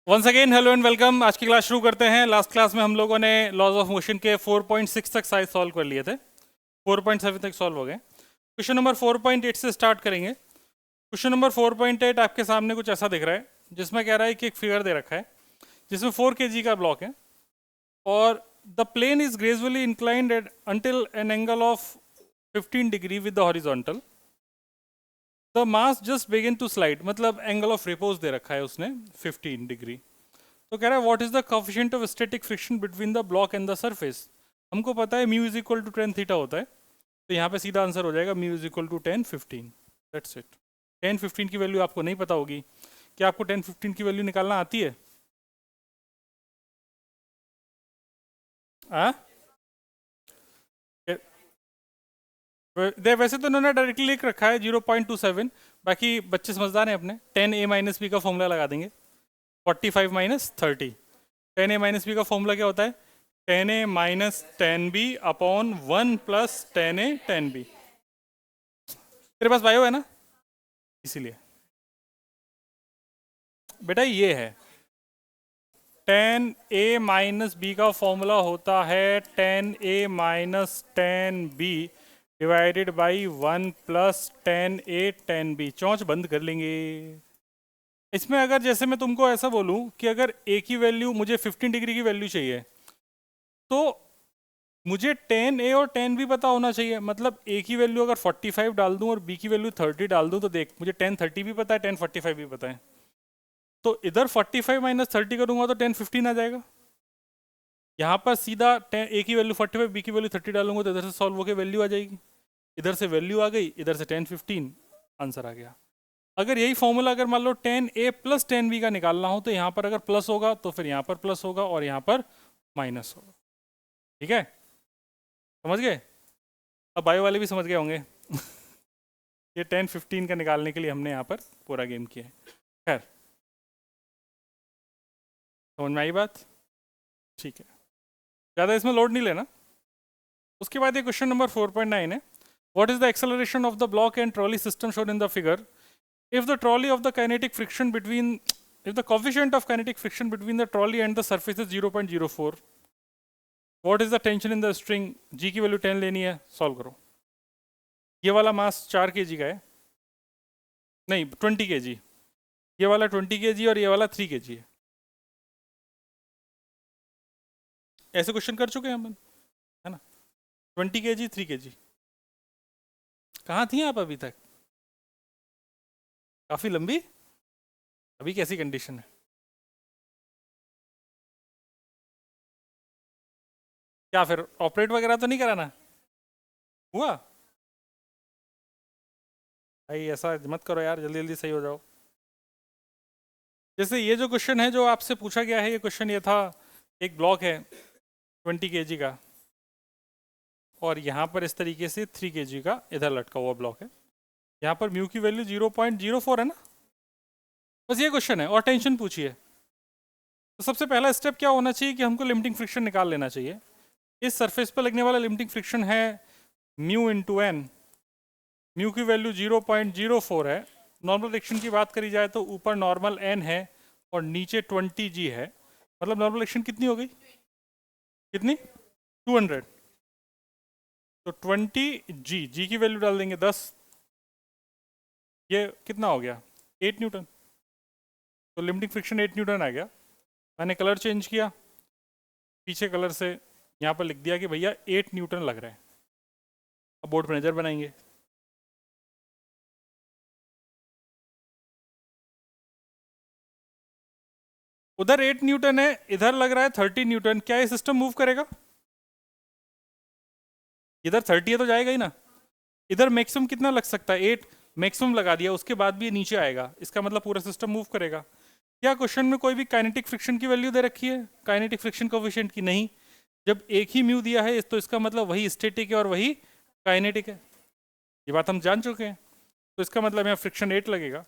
Once again hello and welcome. आज की class शुरू करते हैं। लास्ट क्लास में हम लोगों ने लॉज ऑफ मोशन के 4.6 तक साइज सॉल्व कर लिए थे। 4.7 तक सॉल्व हो गए। क्वेश्चन नंबर 4.8 से स्टार्ट करेंगे। क्वेश्चन नंबर 4.8 आपके सामने कुछ ऐसा दिख रहा है जिसमें कह रहा है कि एक फिगर दे रखा है जिसमें 4 kg का ब्लॉक है और the plane is gradually inclined at until an angle of 15 degree with the horizontal. The mass just begin to slide, मतलब एंगल ऑफ रिपोज दे रखा है उसने 15 डिग्री। तो कह रहा है what is the coefficient of static friction between the block and the surface. हमको पता है mu is equal to tan theta होता है, तो यहाँ पे सीधा आंसर हो जाएगा mu is equal to 10 15। That's it. 10 15 की वैल्यू आपको नहीं पता होगी। क्या आपको 10 15 की वैल्यू निकालना आती है? आ? वैसे तो उन्होंने डायरेक्टली लिख रखा है 0.27। बाकी बच्चे समझदार हैं अपने, 10a - b का फॉर्मूला लगा देंगे। 45 - 30। 10a - b का फॉर्मूला क्या होता है? 10a - 10b upon 1 plus 10a 10b। तेरे पास बायो है ना, इसीलिए बेटा ये है 10a - b का फॉर्मूला होता है 10a - 10b divided by 1 plus 10a 10b। चौंच बंद कर लेंगे। इसमें अगर जैसे मैं तुमको ऐसा बोलूं कि अगर a की वैल्यू मुझे 15 डिग्री की वैल्यू चाहिए, तो मुझे 10a और 10b पता होना चाहिए। मतलब a की वैल्यू अगर 45 डाल दूं और b की वैल्यू 30 डाल दूं, तो देख मुझे 10 30 भी पता है, 10 45 भी पता है। तो इधर 45 - 30 करूंगा तो 10 15 आ जाएगा। यहाँ पर सीधा a की वैल्यू 45 b की वैल्यू 30 डालूंगा तो इधर से सॉल्व होकर वैल्यू आ जाएगी। इधर से वैल्यू आ गई, इधर से 10 15 आंसर आ गया। अगर यही फॉर्मूला अगर मान लो 10a + 10b का निकालना हो, तो यहाँ पर अगर प्लस होगा तो फिर यहाँ पर प्लस होगा और यहाँ पर माइनस होगा। ठीक है, समझ गए? अब बायो वाले भी समझ गए होंगे। ये 10 15 का निकालने के लिए हमने यहाँ पर पूरा गेम किया है। खैर, समझ में आई बात? ठीक है, ज़्यादा इसमें लोड नहीं लेना। उसके बाद ये क्वेश्चन नंबर 4.9 है। What is the acceleration of the block and trolley system shown in the figure if the trolley of the kinetic friction between if the coefficient of kinetic friction between the trolley and the surface is 0.04, what is the tension in the string? g की value 10 लेनी है, solve करो। ये वाला मास 4 kg का है, नहीं 20 kg। ये वाला 20 kg और ये वाला 3 kg है। ऐसे क्वेश्चन कर चुके हैं हम, है ना? 20 kg 3 kg। कहाँ थी आप अभी तक? काफ़ी लंबी। अभी कैसी कंडीशन है? क्या फिर ऑपरेट वगैरह तो नहीं कराना हुआ? भाई ऐसा मत करो यार, जल्दी जल्दी सही हो जाओ। जैसे ये जो क्वेश्चन है जो आपसे पूछा गया है, ये क्वेश्चन ये था, एक ब्लॉक है 20 kg का और यहाँ पर इस तरीके से 3 kg का इधर लटका हुआ ब्लॉक है। यहाँ पर म्यू की वैल्यू 0.04 है ना। बस ये क्वेश्चन है और टेंशन पूछिए। तो सबसे पहला स्टेप क्या होना चाहिए कि हमको लिमिटिंग फ्रिक्शन निकाल लेना चाहिए। इस सरफेस पर लगने वाला लिमिटिंग फ्रिक्शन है म्यू इंटू एन। म्यू की वैल्यू 0.04 है। नॉर्मल रिएक्शन की बात करी जाए तो ऊपर नॉर्मल एन है और नीचे 20 जी है। मतलब नॉर्मल रिएक्शन कितनी हो गई? कितनी? 200। तो 20 जी की वैल्यू डाल देंगे 10। ये कितना हो गया? 8 न्यूटन। तो लिमिटिंग फ्रिक्शन 8 न्यूटन आ गया। मैंने कलर चेंज किया, पीछे कलर से यहाँ पर लिख दिया कि भैया 8 न्यूटन लग रहा है। अब बोर्ड पर नज़र बनाएंगे। उधर 8 न्यूटन है, इधर लग रहा है 30 न्यूटन। क्या ये सिस्टम मूव करेगा? इधर 30 है तो जाएगा ही ना। इधर मैक्सिमम कितना लग सकता है? 8 मैक्सिमम लगा दिया, उसके बाद भी ये नीचे आएगा, इसका मतलब पूरा सिस्टम मूव करेगा। क्या क्वेश्चन में कोई भी काइनेटिक फ्रिक्शन की वैल्यू दे रखी है? काइनेटिक फ्रिक्शन कोफिशिएंट की नहीं। जब एक ही म्यू दिया है तो इसका मतलब वही स्टैटिक है और वही काइनेटिक है। ये बात हम जान चुके हैं। तो इसका मतलब यहाँ फ्रिक्शन 8 लगेगा।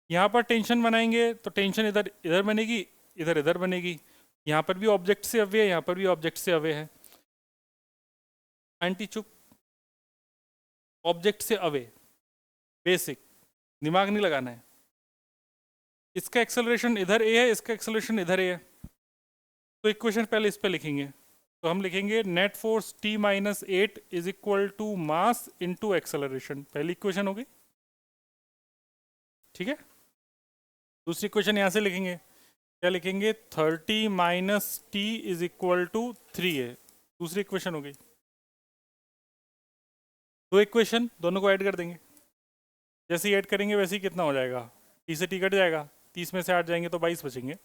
यहाँ पर टेंशन बनाएंगे तो टेंशन इधर इधर बनेगी, इधर इधर बनेगी। यहाँ पर भी ऑब्जेक्ट से अवे है, यहाँ पर भी ऑब्जेक्ट से अवे है। एंटी चुप, ऑब्जेक्ट से अवे, बेसिक, दिमाग नहीं लगाना है। इसका एक्सेलरेशन इधर ए है, इसका एक्सेलरेशन इधर ए है, तो इक्वेशन पहले इस पे लिखेंगे। तो हम लिखेंगे net force T minus 8 is equal to mass into acceleration, पहली इक्वेशन होगी, ठीक है। दूसरी इक्वेशन यहाँ से लिखेंगे, क्या लिखेंगे, 30 minus T is equal to 3 है, दूसरी इक्वेशन हो गई। दो इक्वेशन दोनों को ऐड कर देंगे, जैसे ही ऐड करेंगे वैसे ही कितना हो जाएगा, टी से टी कट जाएगा, 30 में से 8 जाएंगे तो 22 बचेंगे,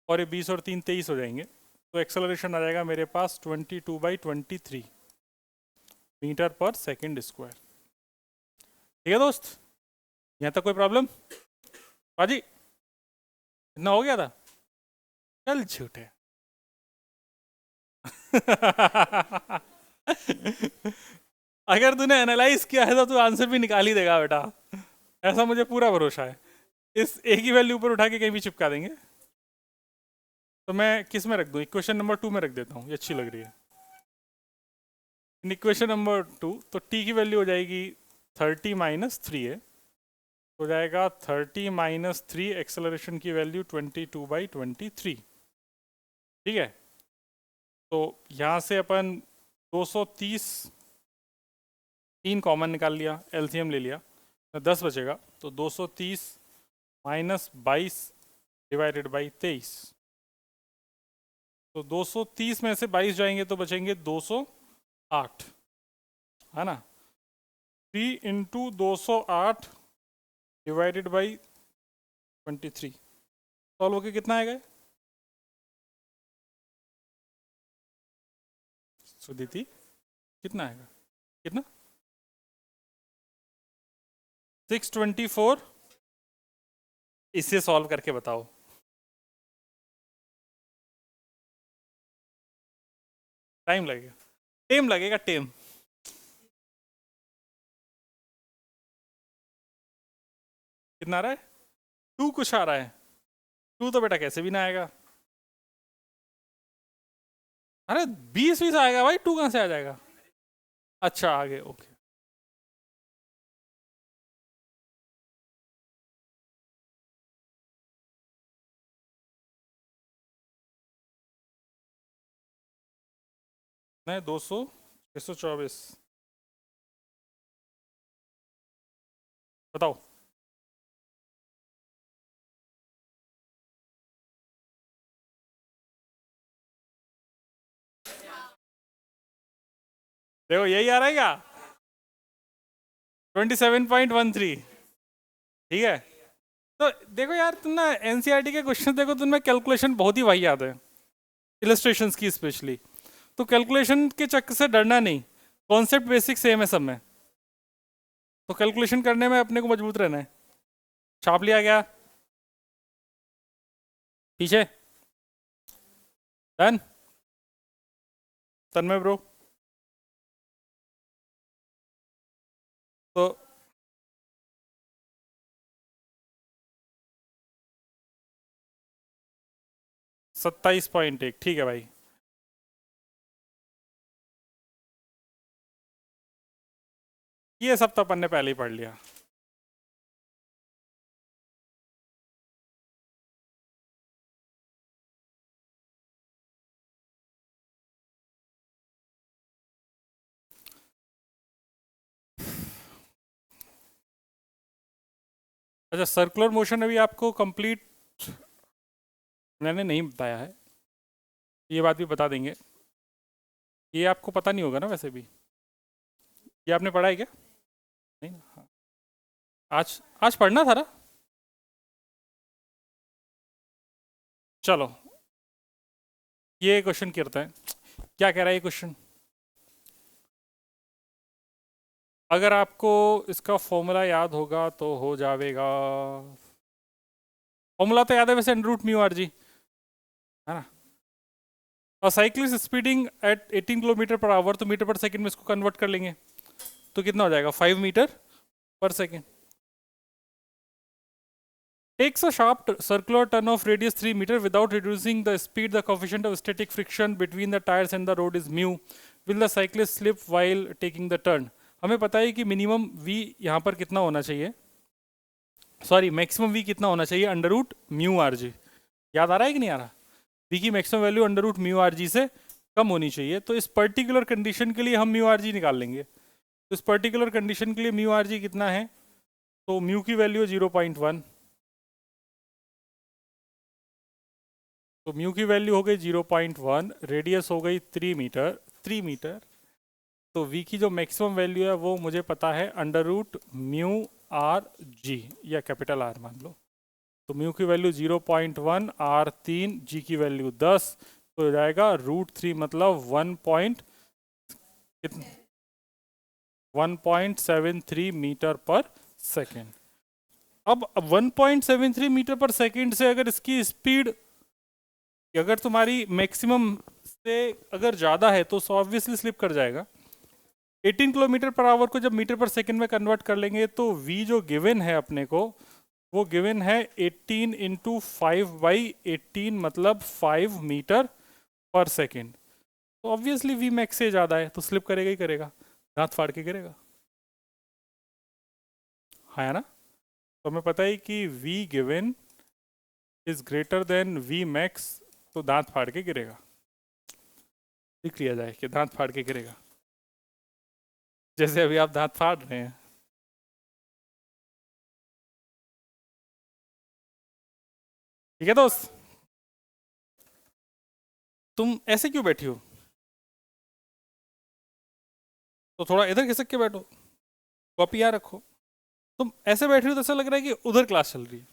और ये 20 और 3 23 हो जाएंगे। तो एक्सेलरेशन आ जाएगा मेरे पास 22/23 मीटर पर सेकेंड स्क्वायर। ठीक है दोस्त, यहाँ तक कोई प्रॉब्लम? बाजी इतना हो गया था, चल झूठे। अगर तूने एनालाइज किया है तो तू आंसर भी निकाल ही देगा बेटा, ऐसा मुझे पूरा भरोसा है। इस ए की वैल्यू ऊपर उठा के कहीं भी चिपका देंगे। तो मैं किस में रख दूं, इक्वेशन नंबर 2 में रख देता हूँ, ये अच्छी लग रही है। इन इक्वेशन नंबर 2 तो टी की वैल्यू हो जाएगी 30 माइनस 3 है, हो जाएगा 30 माइनस 3, एक्सेलरेशन की वैल्यू 22/23, ठीक है। तो यहाँ से अपन 230 3 कॉमन निकाल लिया, एलसीएम ले लिया, तो 10 बचेगा, तो 230 माइनस 22 डिवाइडेड बाई 23, तो 230 में से 22 जाएंगे तो बचेंगे 208, है ना। 3 इंटू 208 डिवाइडेड बाई 23, सॉल्व होके कितना आएगा? सुदीति कितना आएगा, कितना? 624, इसे सॉल्व करके बताओ। टाइम लगेगा, टेम लगेगा, टेम। कितना आ रहा है? 2 कुछ आ रहा है, 2 तो बेटा कैसे भी ना आएगा। अरे 20 आएगा भाई, 2 कहाँ से आ जाएगा? अच्छा आगे, ओके। नहीं 200 624, बताओ। देखो यही आ रहा है क्या, 27.13, ठीक है। तो देखो यार, तुम ना एनसीईआरटी के क्वेश्चन देखो, तुमने कैलकुलेशन बहुत ही वाहियात है, इलस्ट्रेशंस की स्पेशली। तो कैलकुलेशन के चक्कर से डरना नहीं, कॉन्सेप्ट बेसिक सेम है सब में, तो कैलकुलेशन करने में अपने को मजबूत रहना है। छाप लिया गया पीछे, डन। तन्मय ब्रो, तो 27.1, ठीक है भाई। ये सब तो अपन ने पहले ही पढ़ लिया। अच्छा, सर्कुलर मोशन अभी आपको कंप्लीट मैंने नहीं बताया है, ये बात भी बता देंगे। ये आपको पता नहीं होगा ना वैसे भी, ये आपने पढ़ा है क्या? नहीं ना, हाँ। आज आज पढ़ना था ना। चलो ये क्वेश्चन करते हैं, क्या कह रहा है ये क्वेश्चन। अगर आपको इसका फॉर्मूला याद होगा तो हो जाएगा, फॉर्मूला तो याद है वैसे, √ म्यू आर जी, है ना। और cyclist speeding at 18 kilometre per hour, तो मीटर पर सेकंड में इसको कन्वर्ट कर लेंगे, तो कितना हो जाएगा, 5 मीटर पर second. Takes a sharp circular turn of radius 3 meter without reducing the speed. The coefficient of static friction between the tires and the road is mu. Will the cyclist slip while taking the turn? हमें पता है कि minimum v यहाँ पर कितना होना चाहिए, sorry maximum we कितना होना चाहिए, under root mu R g. याद आ रहा है कि नहीं आ रहा? वी की maximum value under root mu R g से कम होनी चाहिए। तो इस पर्टिकुलर कंडीशन के लिए हम म्यू आर जी निकाल लेंगे। तो इस पर्टिकुलर कंडीशन के लिए म्यू आर जी कितना है, तो म्यू की वैल्यू 0.1, तो म्यू की वैल्यू हो गई 0.1, रेडियस हो गई 3 मीटर। तो v की जो मैक्सिमम वैल्यू है वो मुझे पता है under root mu R g, या कैपिटल आर मान लो। तो म्यू की वैल्यू 0.1, आर 3, जी की वैल्यू 10, तो हो जाएगा √3 मतलब 1.73 मीटर पर सेकेंड। अब 1.73 मीटर पर सेकेंड से अगर इसकी स्पीड अगर तुम्हारी मैक्सिमम से अगर ज़्यादा है तो ऑब्वियसली स्लिप कर जाएगा। 18 किलोमीटर पर आवर को जब मीटर पर सेकंड में कन्वर्ट कर लेंगे तो v जो गिवन है अपने को, वो गिवन है 18 इंटू 5/18 मतलब 5 मीटर पर सेकंड। तो ऑब्वियसली v मैक्स से ज़्यादा है तो स्लिप करेगा ही करेगा, दांत फाड़ के गिरेगा। हाँ है ना? तो हमें पता है कि v given is greater than v max, तो दांत फाड़ के गिरेगा। लिख लिया जाए कि दांत फाड़ के गिरेगा, जैसे अभी आप दांत फाड़ रहे हैं। ठीक है दोस्त, तुम ऐसे क्यों बैठी हो? तो थोड़ा इधर खिसक के बैठो, कॉपी यहाँ रखो। तुम ऐसे बैठ रही हो तो ऐसा लग रहा है कि उधर क्लास चल रही है।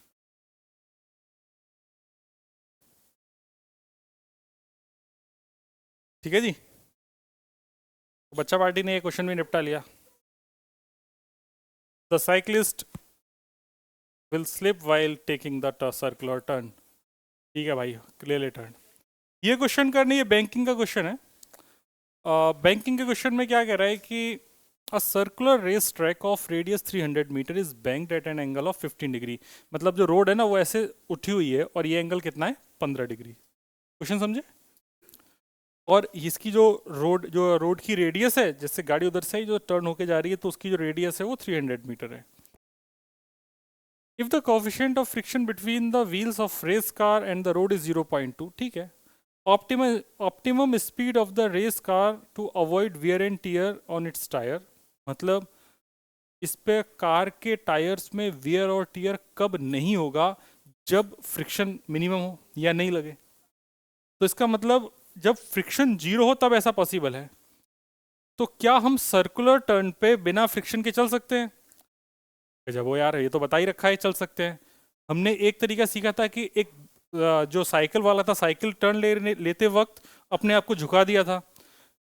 ठीक है जी, बच्चा पार्टी ने ये क्वेश्चन भी निपटा लिया। The cyclist will slip while taking the circular turn. ठीक है भाई, क्लियरली टर्न। ये क्वेश्चन करनी, ये बैंकिंग का क्वेश्चन है। बैंकिंग के क्वेश्चन में क्या कह रहा है कि a circular race track of radius 300 metre is banked at an angle of 15 degree. मतलब जो रोड है ना वो ऐसे उठी हुई है और ये एंगल कितना है, 15 डिग्री। क्वेश्चन समझे? और इसकी जो रोड की रेडियस है, जैसे गाड़ी उधर से ही जो टर्न होके जा रही है तो उसकी जो रेडियस है वो 300 मीटर है। If the coefficient of friction between the wheels of race car and the road is 0.2, ठीक है। Optimum speed of the race car to avoid wear and tear on its tyre. मतलब इस पे car के tyres में wear और tier कब नहीं होगा, जब फ्रिक्शन मिनिमम हो या नहीं लगे। तो इसका मतलब जब फ्रिक्शन 0 हो तब ऐसा पॉसिबल है। तो क्या हम सर्कुलर टर्न पे बिना फ्रिक्शन के चल सकते हैं? जब वो यार ये तो बता ही रखा है चल सकते हैं। हमने एक तरीका सीखा था कि एक जो साइकिल वाला था, साइकिल टर्न लेते वक्त अपने आप को झुका दिया था।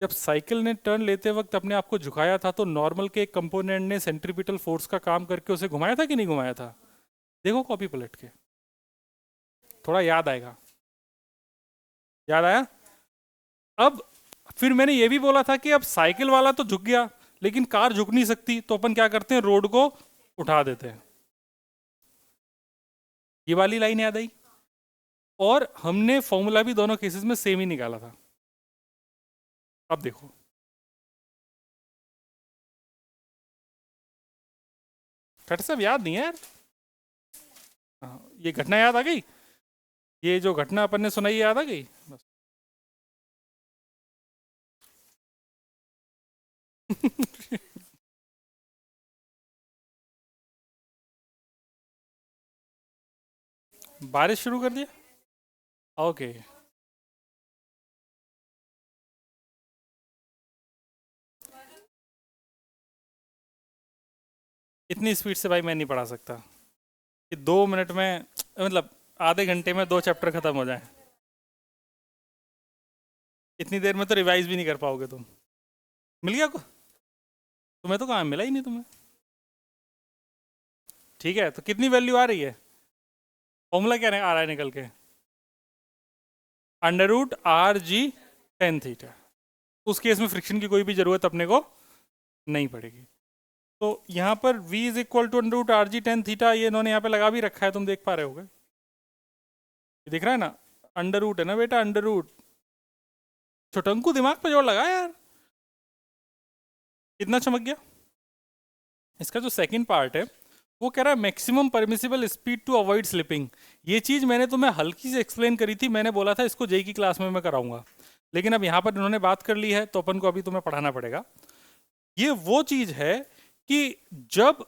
जब साइकिल ने टर्न लेते वक्त अपने आप को झुकाया था तो नॉर्मल के एक कंपोनेंट ने सेंट्रीपिटल फोर्स का काम करके उसे घुमाया था कि नहीं घुमाया था? देखो कॉपी पलट के, थोड़ा याद आएगा। याद आया? अब फिर मैंने ये भी बोला था कि अब साइकिल वाला तो झुक गया लेकिन कार झुक नहीं सकती, तो अपन क्या करते हैं, रोड को उठा देते हैं। ये वाली लाइन याद आई? और हमने फॉर्मूला भी दोनों केसेस में सेम ही निकाला था। अब देखो, कट सब याद नहीं है यार। ये घटना याद आ गई, ये जो घटना अपन ने सुनाई याद आ गई बस। बारिश शुरू कर दिया, ओके। इतनी स्पीड से भाई मैं नहीं पढ़ा सकता कि 2 मिनट में, मतलब आधे घंटे में 2 चैप्टर खत्म हो जाए। इतनी देर में तो रिवाइज भी नहीं कर पाओगे तुम। मिल गया को? तुम्हें तो कहाँ मिला ही नहीं तुम्हें। ठीक है, तो कितनी वैल्यू आ रही है? फॉर्मूला क्या आ रहा है निकल के? √RG tan theta. उस केस में फ्रिक्शन की कोई भी जरूरत अपने को नहीं पड़ेगी। तो यहाँ पर v is equal to √RG tan theta, ये इन्होंने यहाँ पे लगा भी रखा है, तुम देख पा रहे होगे, ये दिख रहा है ना, अंडर रूट है ना बेटा, अंडर रूट। छोटंकू दिमाग पे जोर लगा यार, कितना चमक गया। इसका जो सेकंड पार्ट है वो कह रहा है maximum permissible speed to avoid slipping. ये चीज़ मैंने तुम्हें हल्की से एक्सप्लेन करी थी, मैंने बोला था इसको जेई की क्लास में मैं कराऊंगा, लेकिन अब यहाँ पर इन्होंने बात कर ली है तो अपन को अभी तुम्हें पढ़ाना पड़ेगा। ये वो चीज़ है कि जब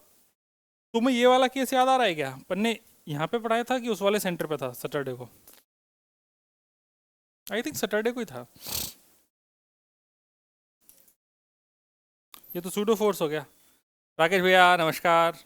तुम्हें ये वाला केस याद आ रहा है क्या, अपन ने यहाँ पे पढ़ाया था कि उस वाले सेंटर पे था सैटरडे को, आई थिंक सैटरडे को ही था। ये तो सूडो फोर्स हो गया। राकेश भैया नमस्कार।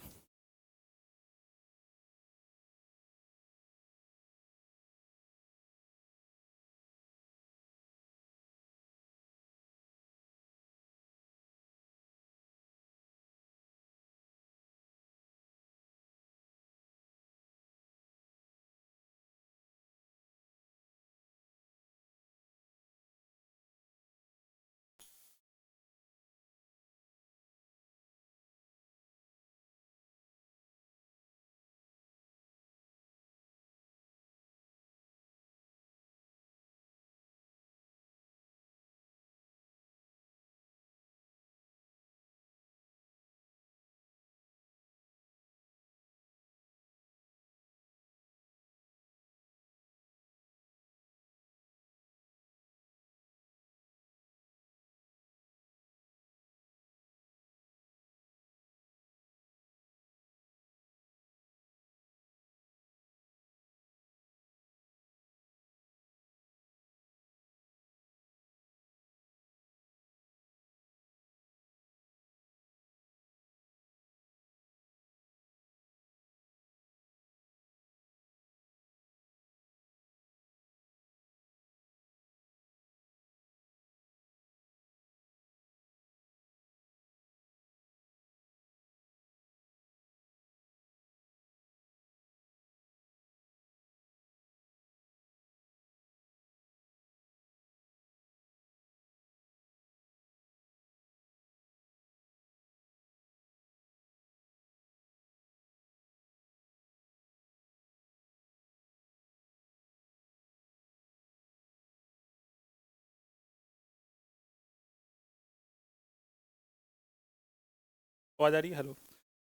आवाज आ रही है? हेलो।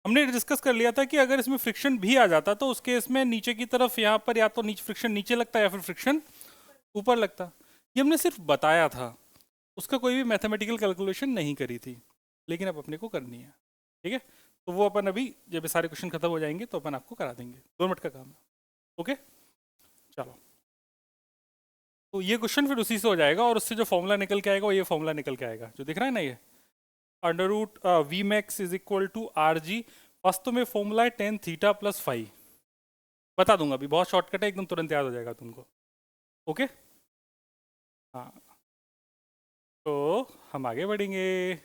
हमने डिस्कस कर लिया था कि अगर इसमें फ्रिक्शन भी आ जाता तो उस केस में नीचे की तरफ यहाँ पर या तो नीचे फ्रिक्शन नीचे लगता या फिर फ्रिक्शन ऊपर लगता। ये हमने सिर्फ बताया था, उसका कोई भी मैथमेटिकल कैलकुलेशन नहीं करी थी, लेकिन अब अपने को करनी है। ठीक है, तो वो अपन अभी जब ये सारे क्वेश्चन खत्म हो जाएंगे तो अपन आपको करा देंगे, 2 मिनट का काम है। ओके चलो, तो ये क्वेश्चन फिर उसी से हो जाएगा और उससे जो फॉर्मूला निकल के आएगा वो ये फॉर्मूला निकल के आएगा जो दिख रहा है ना, ये under root v max is equal to R g. वास्तव में फॉर्मूला है टेन थीटा प्लस फाइव, बता दूंगा अभी, बहुत शॉर्टकट है एकदम, तुरंत याद हो जाएगा तुमको। ओके हाँ, तो हम आगे बढ़ेंगे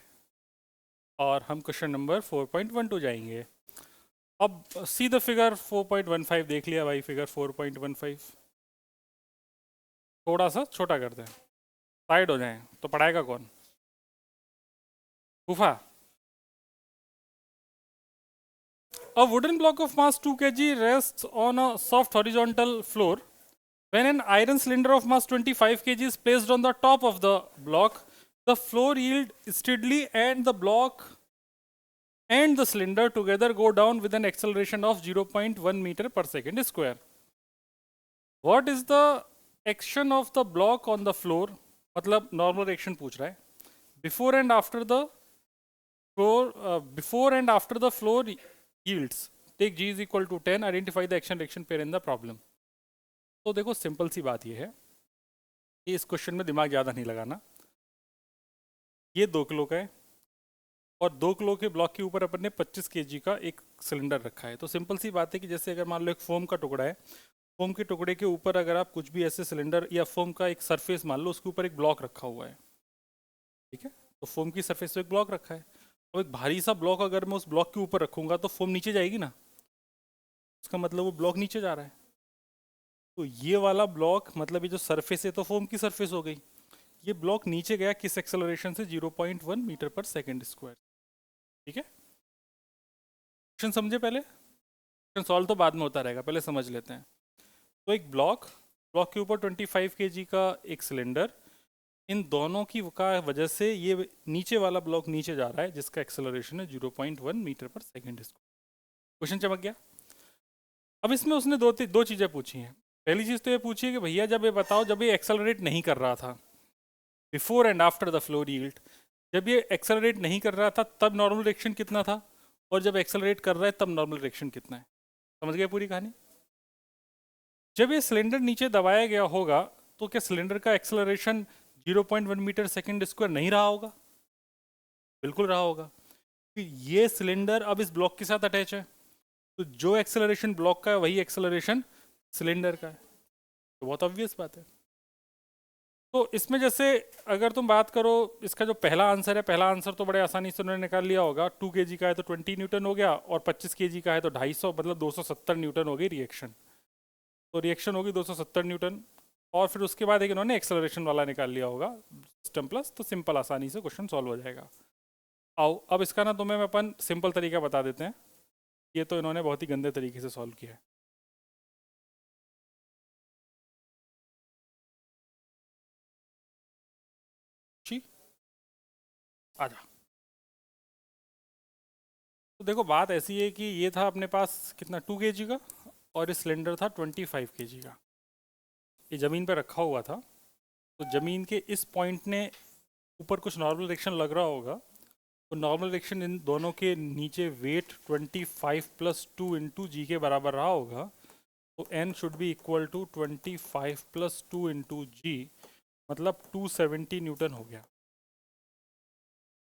और हम क्वेश्चन नंबर 4.12 जाएंगे। अब सी द फिगर 4.15 देख लिया भाई, फिगर 4.15 थोड़ा सा छोटा करते हैं, साइड हो जाए तो पढ़ाएगा कौन? गुफा। A wooden block of mass 2 kg rests on a soft horizontal floor. When an iron cylinder of mass 25 kg is placed on the top of the block, the floor yields steadily and the block and the cylinder together go down with an acceleration of 0.1 meter per second square. What is the action of the block on the floor? मतलब normal action पूछ रहा है। Before and after the floor yields. Take g is equal to 10. Identify the action reaction pair in the problem. तो देखो simple सी बात ये है कि इस क्वेश्चन में दिमाग ज़्यादा नहीं लगाना। ये 2 किलो का है और 2 किलो के ब्लॉक के ऊपर अपन ने 25 केजी का एक सिलेंडर रखा है। तो सिंपल सी बात है कि जैसे अगर मान लो एक फोम का टुकड़ा है, फोम के टुकड़े के ऊपर अगर आप कुछ भी ऐसे सिलेंडर या फोम का एक सरफेस मान लो, उसके ऊपर एक ब्लॉक रखा हुआ है, ठीक है, तो फोम की सरफेस पे एक ब्लॉक रखा है। अब एक भारी सा ब्लॉक अगर मैं उस ब्लॉक के ऊपर रखूंगा तो फोम नीचे जाएगी ना, इसका मतलब वो ब्लॉक नीचे जा रहा है। तो ये वाला ब्लॉक मतलब ये जो सरफेस है तो फोम की सरफेस हो गई, ये ब्लॉक नीचे गया किस एक्सेलरेशन से? 0.1 मीटर पर सेकेंड स्क्वायर। ठीक है, क्वेश्चन समझे? पहले क्वेश्चन सॉल्व तो बाद में होता रहेगा, पहले समझ लेते हैं। तो एक ब्लॉक के ऊपर 25 केजी का एक सिलेंडर, इन दोनों की का वजह से ये नीचे वाला ब्लॉक नीचे जा रहा है जिसका एक्सेलरेशन है 0.1 मीटर पर सेकेंड स्क्वायर। क्वेश्चन चमक गया। अब इसमें उसने दो चीज़ें पूछी हैं। पहली चीज़ तो ये पूछी है कि भैया जब ये बताओ, जब ये एक्सेलरेट नहीं कर रहा था, before and after the flow yield, जब ये एक्सेलरेट नहीं कर रहा था तब नॉर्मल डायरेक्शन कितना था, और जब एक्सेलरेट कर रहा है तब नॉर्मल डायरेक्शन कितना है। समझ गए पूरी कहानी? जब ये सिलेंडर नीचे दबाया गया होगा तो क्या सिलेंडर का एक्सेलरेशन 0.1 मीटर सेकेंड स्क्वायर नहीं रहा होगा? बिल्कुल रहा होगा। कि ये सिलेंडर अब इस ब्लॉक के साथ अटैच है, तो जो एक्सेलरेशन ब्लॉक का है वही एक्सेलरेशन सिलेंडर का है। तो बहुत ऑब्वियस बात है। तो इसमें जैसे अगर तुम बात करो, इसका जो पहला आंसर है, पहला आंसर तो बड़े आसानी से उन्होंने निकाल लिया होगा। 2 kg का है तो 20 न्यूटन हो गया, और 25 kg का है तो 250, मतलब 270 न्यूटन हो गई रिएक्शन। तो रिएक्शन होगी 270 न्यूटन, और फिर उसके बाद एक इन्होंने एक्सेलरेशन वाला निकाल लिया होगा सिस्टम प्लस, तो सिंपल आसानी से क्वेश्चन सॉल्व हो जाएगा। आओ अब इसका ना तुम्हें अपन सिंपल तरीका बता देते हैं। ये तो इन्होंने बहुत ही गंदे तरीके से सॉल्व किया है। ठीक, आजा। तो देखो बात ऐसी है कि ये था अपने पास कितना 2 kg का, और इस सिलेंडर था 25 kg का। ये ज़मीन पे रखा हुआ था, तो ज़मीन के इस पॉइंट ने ऊपर कुछ नॉर्मल डायरेक्शन लग रहा होगा, तो नॉर्मल डायरेक्शन इन दोनों के नीचे वेट 25 प्लस 2 इंटू जी के बराबर रहा होगा। तो N should be equal to 25 plus 2 into g, मतलब 270 न्यूटन हो गया।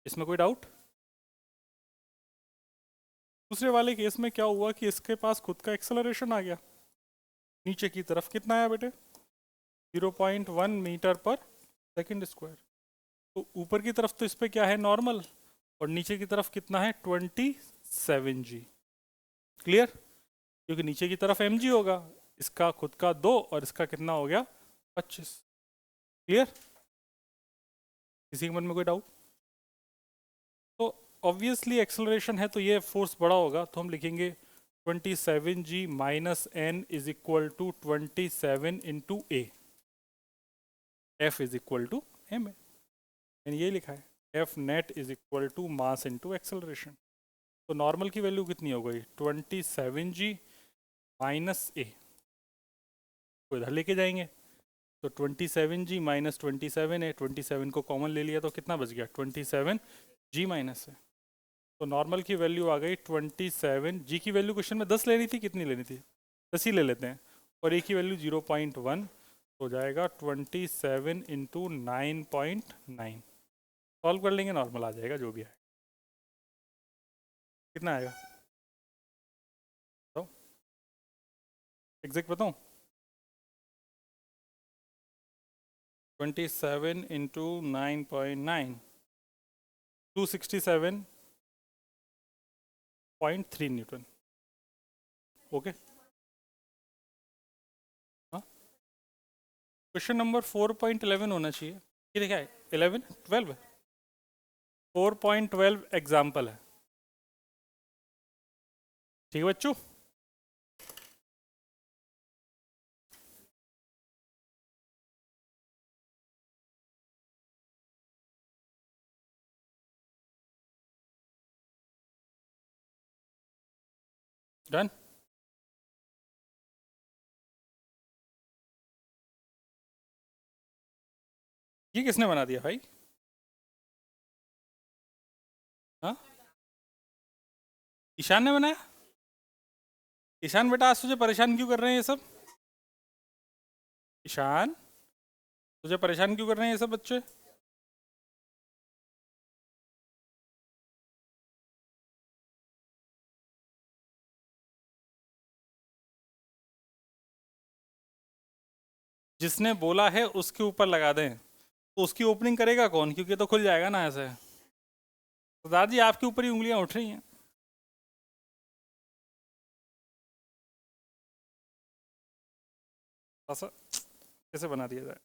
इसमें कोई डाउट? दूसरे वाले केस में क्या हुआ कि इसके पास खुद का एक्सेलरेशन आ गया नीचे की तरफ। कितना आया बेटे? 0.1 मीटर पर सेकंड स्क्वायर। तो ऊपर की तरफ तो इस पे क्या है, नॉर्मल, और नीचे की तरफ कितना है, 27 g। क्लियर? क्योंकि नीचे की तरफ mg होगा, इसका खुद का 2 और इसका कितना हो गया, 25। क्लियर? किसी के मन में कोई डाउट? तो ऑब्वियसली एक्सेलरेशन है तो ये फोर्स बड़ा होगा, तो हम लिखेंगे 27g minus N is equal to 27 into a. F is equal to m a, मैंने ये लिखा है, F net is equal to mass into acceleration. तो नॉर्मल की वैल्यू कितनी हो गई, 27g माइनस ए, तो इधर लेके जाएंगे, तो 27g माइनस 27 है, 27 को कॉमन ले लिया तो कितना बच गया, 27g माइनस है। तो नॉर्मल की वैल्यू आ गई 27, जी की वैल्यू क्वेश्चन में 10 लेनी थी, कितनी लेनी थी, 10 ही ले लेते हैं, और ए की वैल्यू 0.1, हो जाएगा 27 इंटू 9.9। सॉल्व कर लेंगे, नॉर्मल आ जाएगा जो भी है। कितना आएगा तो एग्जैक्ट बताऊँ? 27 इंटू 9.9, 267.3 न्यूटन। ओके, हाँ, क्वेश्चन नंबर 4.11 होना चाहिए। ये देखा है 11 12, 4.12 एग्जाम्पल है। ठीक है बच्चों? डन। ये किसने बना दिया भाई? हाँ, ईशान ने बनाया? ईशान बेटा आज तुझे परेशान क्यों कर रहे हैं ये सब? ईशान, तुझे परेशान क्यों कर रहे हैं ये सब बच्चे? जिसने बोला है उसके ऊपर लगा दें, तो उसकी ओपनिंग करेगा कौन, क्योंकि ये तो खुल जाएगा ना ऐसे। तो दादी आपके ऊपर ही उंगलियां उठ रही हैं। ऐसा कैसे बना दिया जाए?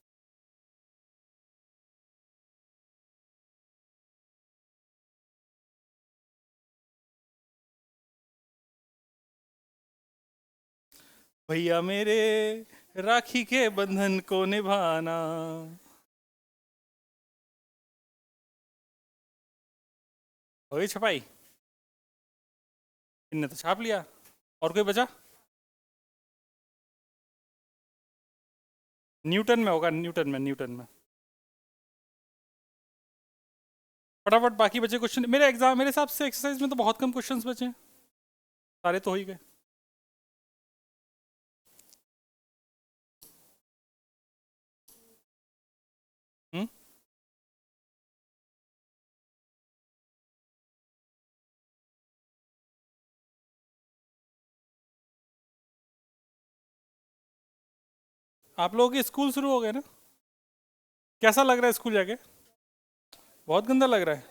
भैया मेरे राखी के बंधन को निभाना। हो गई छपाई? इनने तो छाप लिया। और कोई बचा? न्यूटन में होगा, न्यूटन में। फटाफट बाकी बचे क्वेश्चन। मेरे हिसाब से एक्सरसाइज में तो बहुत कम क्वेश्चंस बचे हैं, सारे तो हो ही गए। हम्म। आप लोगों के स्कूल शुरू हो गए ना? कैसा लग रहा है स्कूल जाके? बहुत गंदा लग रहा है।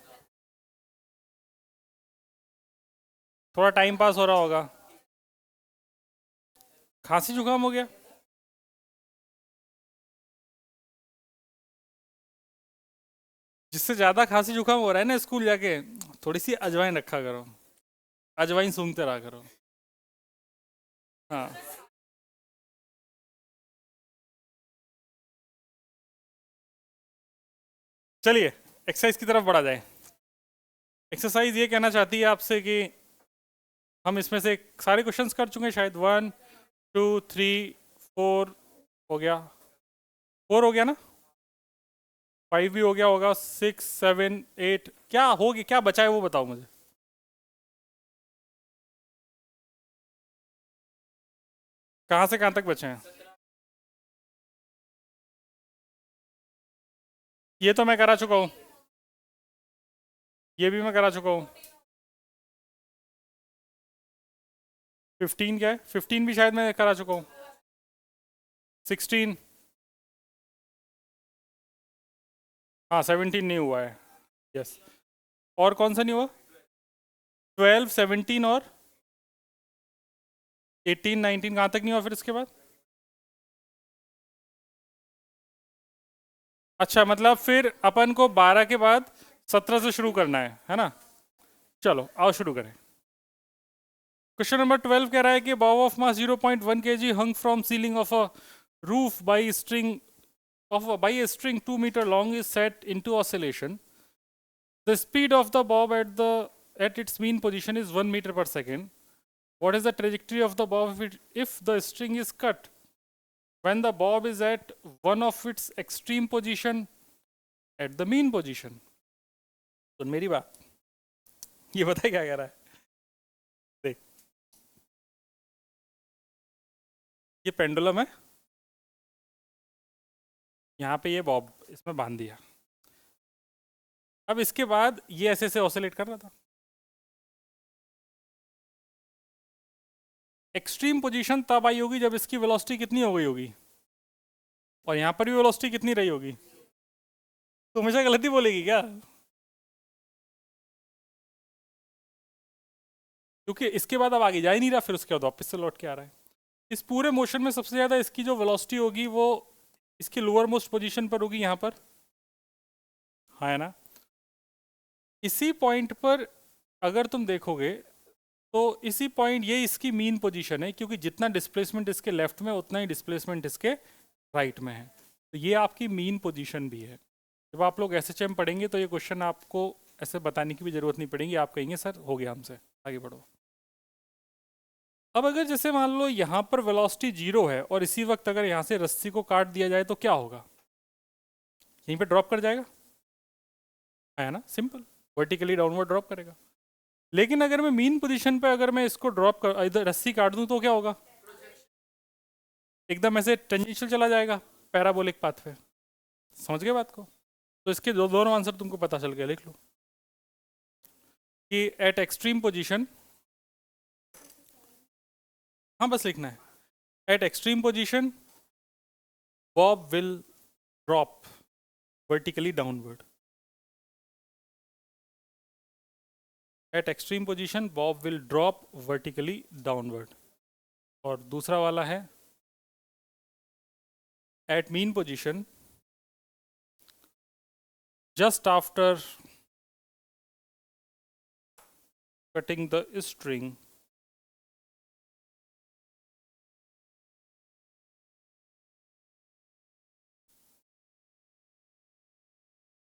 थोड़ा टाइम पास हो रहा होगा। खांसी जुकाम हो गया? जिससे ज्यादा खांसी जुकाम हो रहा है ना स्कूल जाके, थोड़ी सी अजवाइन रखा करो, अजवाइन सूंघते रहा करो। हाँ। चलिए एक्सरसाइज की तरफ बढ़ा जाए। एक्सरसाइज ये कहना चाहती है आपसे कि हम इसमें से सारे क्वेश्चंस कर चुके हैं शायद। 1 2 3 4 हो गया, 4 हो गया ना? 5 भी हो गया होगा, 6 7 8 क्या हो गया, क्या बचा है वो बताओ मुझे। कहाँ से कहाँ तक बचे हैं? ये तो मैं करा चुका हूँ, ये भी मैं करा चुका हूँ। 15 क्या है? 15 भी शायद मैं करा चुका हूँ। 16, हाँ 17 नहीं हुआ है। यस। और कौन सा नहीं हुआ? 12 17 और 18 19 कहाँ तक नहीं हुआ फिर इसके बाद? अच्छा, मतलब फिर अपन को 12 के बाद 17 से शुरू करना है ना? चलो आओ शुरू करें। क्वेश्चन नंबर 12 कह रहा है कि Bob of mass 0.1 kg hung from ceiling of a roof by string by a string 2 meter long is set into oscillation. The speed of the bob at its mean position is 1 meter per second. What is the trajectory of the bob if the string is cut when the bob is at one of its extreme position at the mean position? सुन मेरी बात, ये बता क्या कह रहा है। देख, ये पेंडुलम है, यहाँ पे ये बॉब इसमें बांध दिया। अब इसके बाद ये ऐसे ऐसे ऑसिलेट कर रहा था। एक्सट्रीम पोजीशन तब आई होगी जब इसकी वेलोसिटी कितनी हो गई होगी, और यहाँ पर भी वेलोसिटी कितनी रही होगी। तो हमेशा गलती बोलेगी क्या? क्योंकि इसके बाद अब आगे जा ही नहीं रहा, फिर उसके बाद वापस से लौट के आ रहा है। इस पूरे मोशन में सबसे ज़्यादा इसकी जो वेलोसिटी होगी वो इसकी लोअर मोस्ट पोजिशन पर होगी, यहाँ पर, हाँ है ना? इसी पॉइंट पर अगर तुम देखोगे तो इसी पॉइंट ये इसकी मीन पोजीशन है, क्योंकि जितना डिस्प्लेसमेंट इसके लेफ्ट में उतना ही डिस्प्लेसमेंट इसके राइट में है। तो ये आपकी मीन पोजीशन भी है। जब आप लोग एसएचएम पढ़ेंगे तो ये क्वेश्चन आपको ऐसे बताने की भी जरूरत नहीं पड़ेगी, आप कहेंगे सर हो गया हमसे, आगे बढ़ो। अब अगर जैसे मान लो यहाँ पर वेलोसिटी 0 है और इसी वक्त अगर यहाँ से रस्सी को काट दिया जाए तो क्या होगा? यहीं पे ड्रॉप कर जाएगा, है ना? सिंपल, वर्टिकली डाउनवर्ड ड्रॉप करेगा। लेकिन अगर मैं मीन पोजीशन पे अगर मैं इसको ड्रॉप कर इधर रस्सी काट दूं तो क्या होगा? एकदम ऐसे टेंजेंशियल चला जाएगा पैराबोलिक पाथ पे। समझ गए बात को? तो इसके दोनों आंसर तुमको पता चल गया, लिख लो कि एट एक्सट्रीम पोजीशन, हाँ बस लिखना है, at extreme position bob will drop vertically downward. At extreme position bob will drop vertically downward. और दूसरा वाला है at mean position just after cutting the string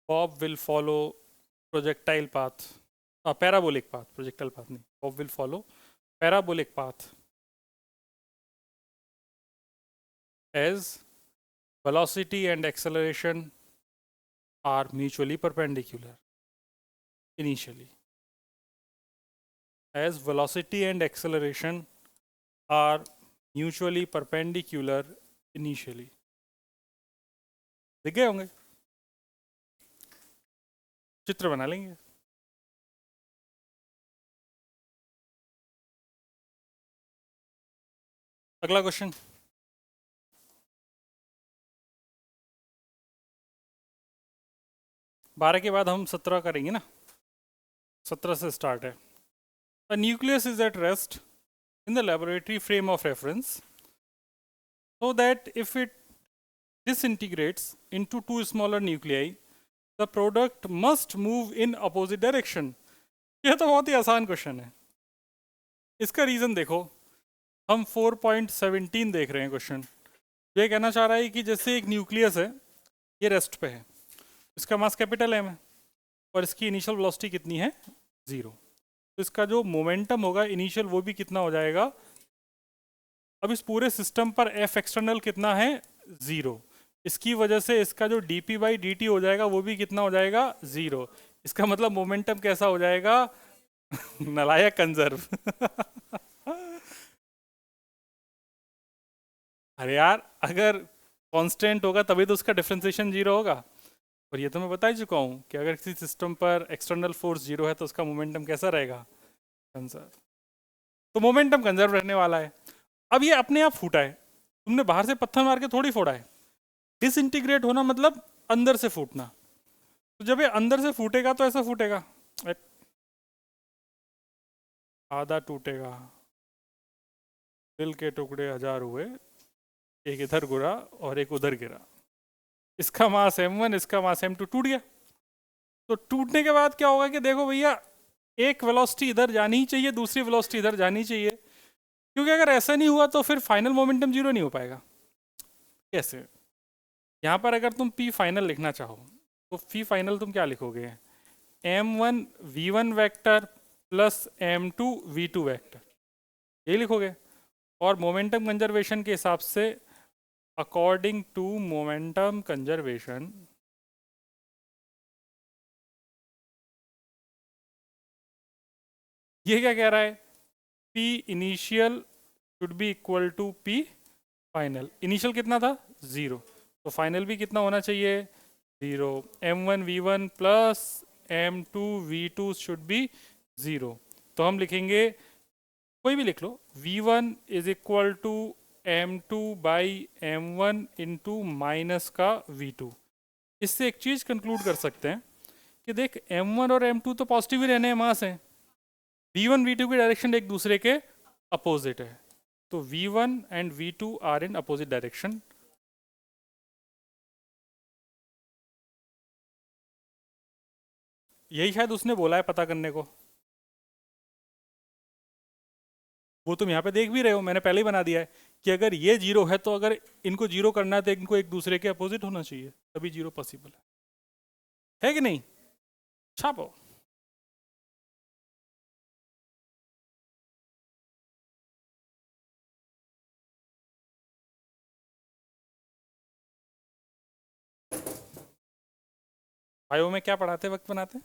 bob will follow projectile path, parabolic path, projectile path नहीं, bob will follow parabolic path as velocity and acceleration are mutually perpendicular initially. As velocity and acceleration are mutually perpendicular initially. दिख गए होंगे, चित्र बना लेंगे. अगला question. 12 के बाद हम 17 करेंगे ना, 17 से स्टार्ट है. A nucleus is at rest in the laboratory frame of reference so that if it disintegrates into two smaller nuclei, the product must move in opposite direction. यह तो बहुत ही आसान क्वेश्चन है. इसका रीज़न देखो, हम 4.17 देख रहे हैं क्वेश्चन. ये कहना चाह रहा है कि जैसे एक न्यूक्लियस है, ये रेस्ट पे है, इसका मास कैपिटल एम है और इसकी इनिशियल वेलोसिटी कितनी है, 0. तो इसका जो मोमेंटम होगा इनिशियल वो भी कितना हो जाएगा. अब इस पूरे सिस्टम पर एफ एक्सटर्नल कितना है, 0. इसकी वजह से इसका जो D P by D T हो जाएगा वो भी कितना हो जाएगा, 0. इसका मतलब मोमेंटम कैसा हो जाएगा, नलायक कंजर्व. अरे यार, अगर कांस्टेंट होगा तभी तो उसका डिफरेंशिएशन 0 होगा. और ये तो मैं बता ही चुका हूँ कि अगर किसी सिस्टम पर एक्सटर्नल फोर्स 0 है तो उसका मोमेंटम कैसा रहेगा, कंजर्व. तो मोमेंटम कंजर्व रहने वाला है. अब ये अपने आप फूटा है, तुमने बाहर से पत्थर मार के थोड़ी फोड़ा है. डिसइंटीग्रेट होना मतलब अंदर से फूटना. तो जब ये अंदर से फूटेगा तो ऐसा फूटेगा, आधा टूटेगा, दिल के टुकड़े 1000 हुए, एक इधर गिरा और एक उधर गिरा. इसका मास m1, इसका मास m2, टूट गया. तो टूटने के बाद क्या होगा कि देखो भैया, एक वेलोसिटी इधर जानी ही चाहिए, दूसरी वेलोसिटी इधर जानी चाहिए, क्योंकि अगर ऐसा नहीं हुआ तो फिर फाइनल मोमेंटम 0 नहीं हो पाएगा. कैसे? यहाँ पर अगर तुम पी फाइनल लिखना चाहो तो पी फाइनल तुम क्या लिखोगे, m1 v1 vector plus m2 v2 vector, यही लिखोगे. और मोमेंटम कंजर्वेशन के हिसाब से, अकॉर्डिंग टू मोमेंटम कंजर्वेशन, ये क्या कह रहा है, P initial should be equal to P final. Initial कितना था, 0, तो फाइनल भी कितना होना चाहिए, 0. m1 v1 plus m2 v2 should be 0. तो हम लिखेंगे, कोई भी लिख लो, v1 is equal to m2 by m1 into minus का v2. इससे एक चीज़ कंक्लूड कर सकते हैं कि देख, m1 और m2 तो पॉजिटिव ही रहने हैं, मास हैं. v1 v2 की डायरेक्शन एक दूसरे के अपोजिट है, तो v1 and v2 are in opposite direction. यही शायद उसने बोला है पता करने को. वो तुम यहाँ पे देख भी रहे हो, मैंने पहले ही बना दिया है कि अगर ये 0 है तो अगर इनको 0 करना है तो इनको एक दूसरे के अपोजिट होना चाहिए, तभी 0 पॉसिबल है कि नहीं. छापो. बायो में क्या पढ़ाते वक्त बनाते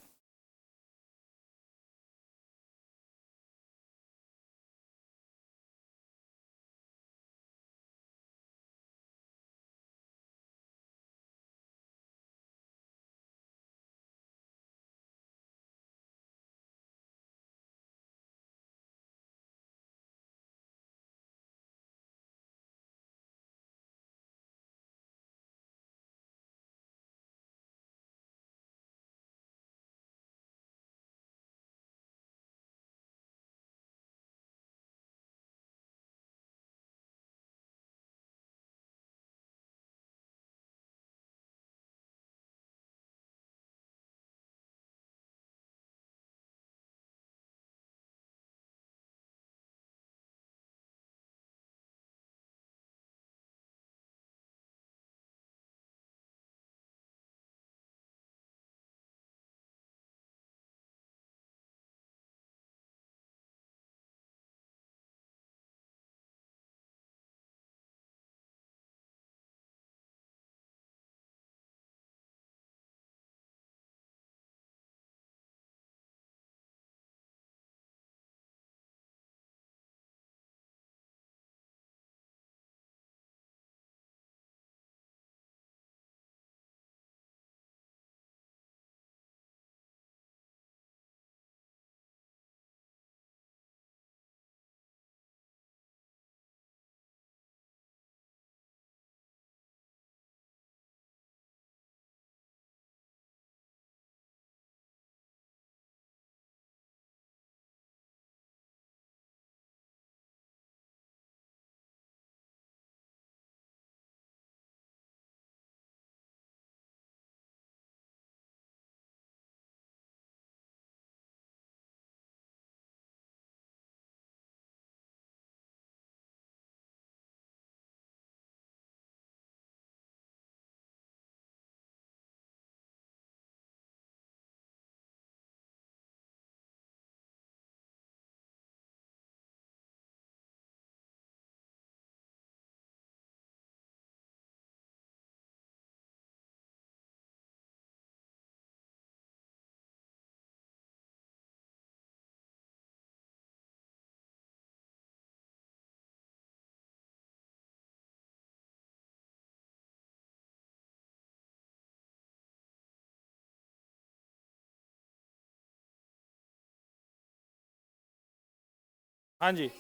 हाँ जी,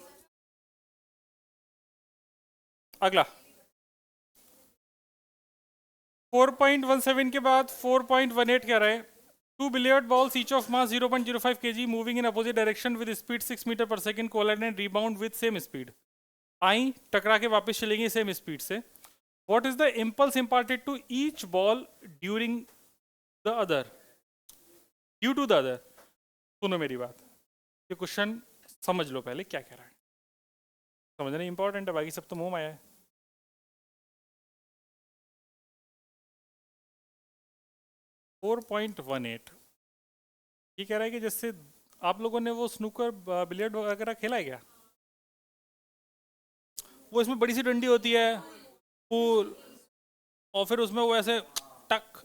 अगला 4.17 के बाद 4.18 क्या रहे? Two billiard balls each of mass 0.05 kg moving in opposite direction with speed 6 metre पर second collide and rebound with same speed. आई टकरा के वापस चलेंगे सेम स्पीड से। What is the impulse imparted to each ball during the other, due to the other? सुनो मेरी बात, ये क्वेश्चन समझ लो पहले क्या कह रहा है। समझना इंपॉर्टेंट है, बाकी सब तो मुंह में आया है। 4.18 ये कह रहा है कि जैसे आप लोगों ने वो स्नूकर बिलियर्ड वगैरह खेला है क्या? वो इसमें बड़ी सी डंडी होती है, पूल, और फिर उसमें वो ऐसे टक,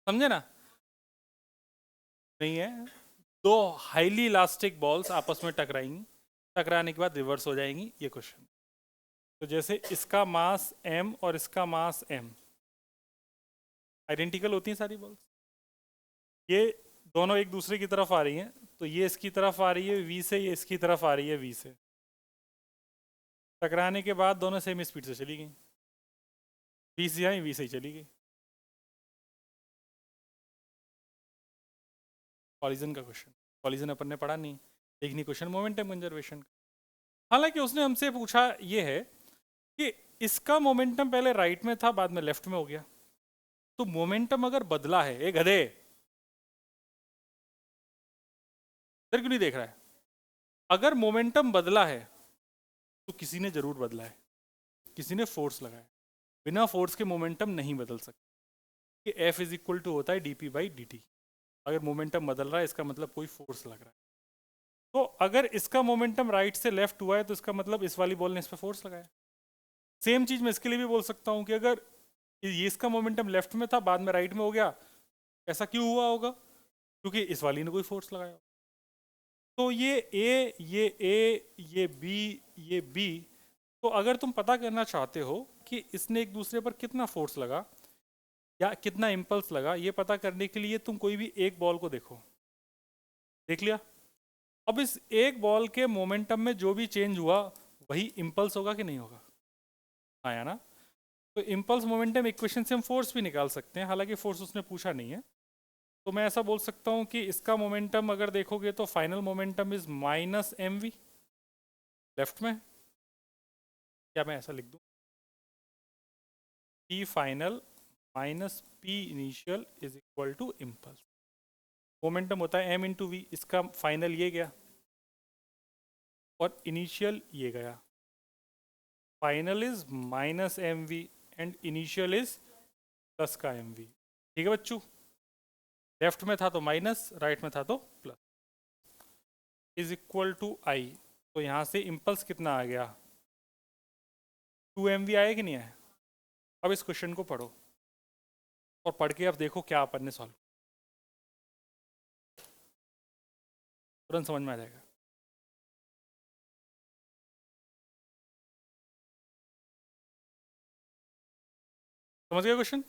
समझे ना? नहीं है, दो हाईली इलास्टिक बॉल्स आपस में टकराएंगी, टकराने के बाद रिवर्स हो जाएंगी, ये क्वेश्चन। तो जैसे इसका मास m और इसका मास m आइडेंटिकल होती हैं सारी बॉल्स, ये दोनों एक दूसरे की तरफ आ रही हैं, तो ये इसकी तरफ आ रही है v से, ये इसकी तरफ आ रही है v से। टकराने के बाद दोनों सेम स्पीड से चली गई, v से आई v से ही चली गई। कॉलिजन का क्वेश्चन, कॉलिजन अपन ने पढ़ा नहीं, एक नहीं क्वेश्चन मोमेंटम कंजर्वेशन का। हालांकि उसने हमसे पूछा ये है कि इसका मोमेंटम पहले राइट में था, बाद में लेफ्ट में हो गया, तो मोमेंटम अगर बदला है, ए गधे इधर क्यों नहीं देख रहा है? अगर मोमेंटम बदला है तो किसी ने जरूर बदला है, किसी ने फोर्स लगाया। बिना फोर्स के मोमेंटम नहीं बदल सकते। कि F इज इक्वल टू होता है dp बाई dt। अगर मोमेंटम बदल रहा है इसका मतलब कोई फोर्स लग रहा है। तो अगर इसका मोमेंटम राइट से लेफ्ट हुआ है तो इसका मतलब इस वाली बॉल ने इस पर फोर्स लगाया। सेम चीज मैं इसके लिए भी बोल सकता हूँ कि अगर ये इसका मोमेंटम लेफ्ट में था, बाद में राइट में हो गया, ऐसा क्यों हुआ होगा? क्योंकि इस वाली ने कोई फोर्स लगाया। तो ये ये बी, ये बी। तो अगर तुम पता करना चाहते हो कि इसने एक दूसरे पर कितना फोर्स लगा या कितना इम्पल्स लगा, ये पता करने के लिए तुम कोई भी एक बॉल को देखो, देख लिया। अब इस एक बॉल के मोमेंटम में जो भी चेंज हुआ वही इम्पल्स होगा कि नहीं होगा? आया ना? तो इम्पल्स मोमेंटम इक्वेशन से हम फोर्स भी निकाल सकते हैं, हालांकि फोर्स उसने पूछा नहीं है। तो मैं ऐसा बोल सकता हूँ कि इसका मोमेंटम अगर देखोगे तो final momentum is minus m v left में, या मैं ऐसा लिख दूँ, p final minus p initial is equal to impulse. Momentum होता है एम इंटू वी, इसका फाइनल ये गया और इनिशियल ये गया। Final is minus m v and initial is plus का एम वी। ठीक है बच्चों, लेफ्ट में था तो माइनस, राइट में था तो प्लस, इज इक्वल टू आई। तो यहाँ से इम्पल्स कितना आ गया? 2 mv आया कि नहीं आया? अब इस क्वेश्चन को पढ़ो और पढ़ के अब देखो क्या अपन ने सॉल्व, तुरंत समझ में आ जाएगा। समझ गए क्वेश्चन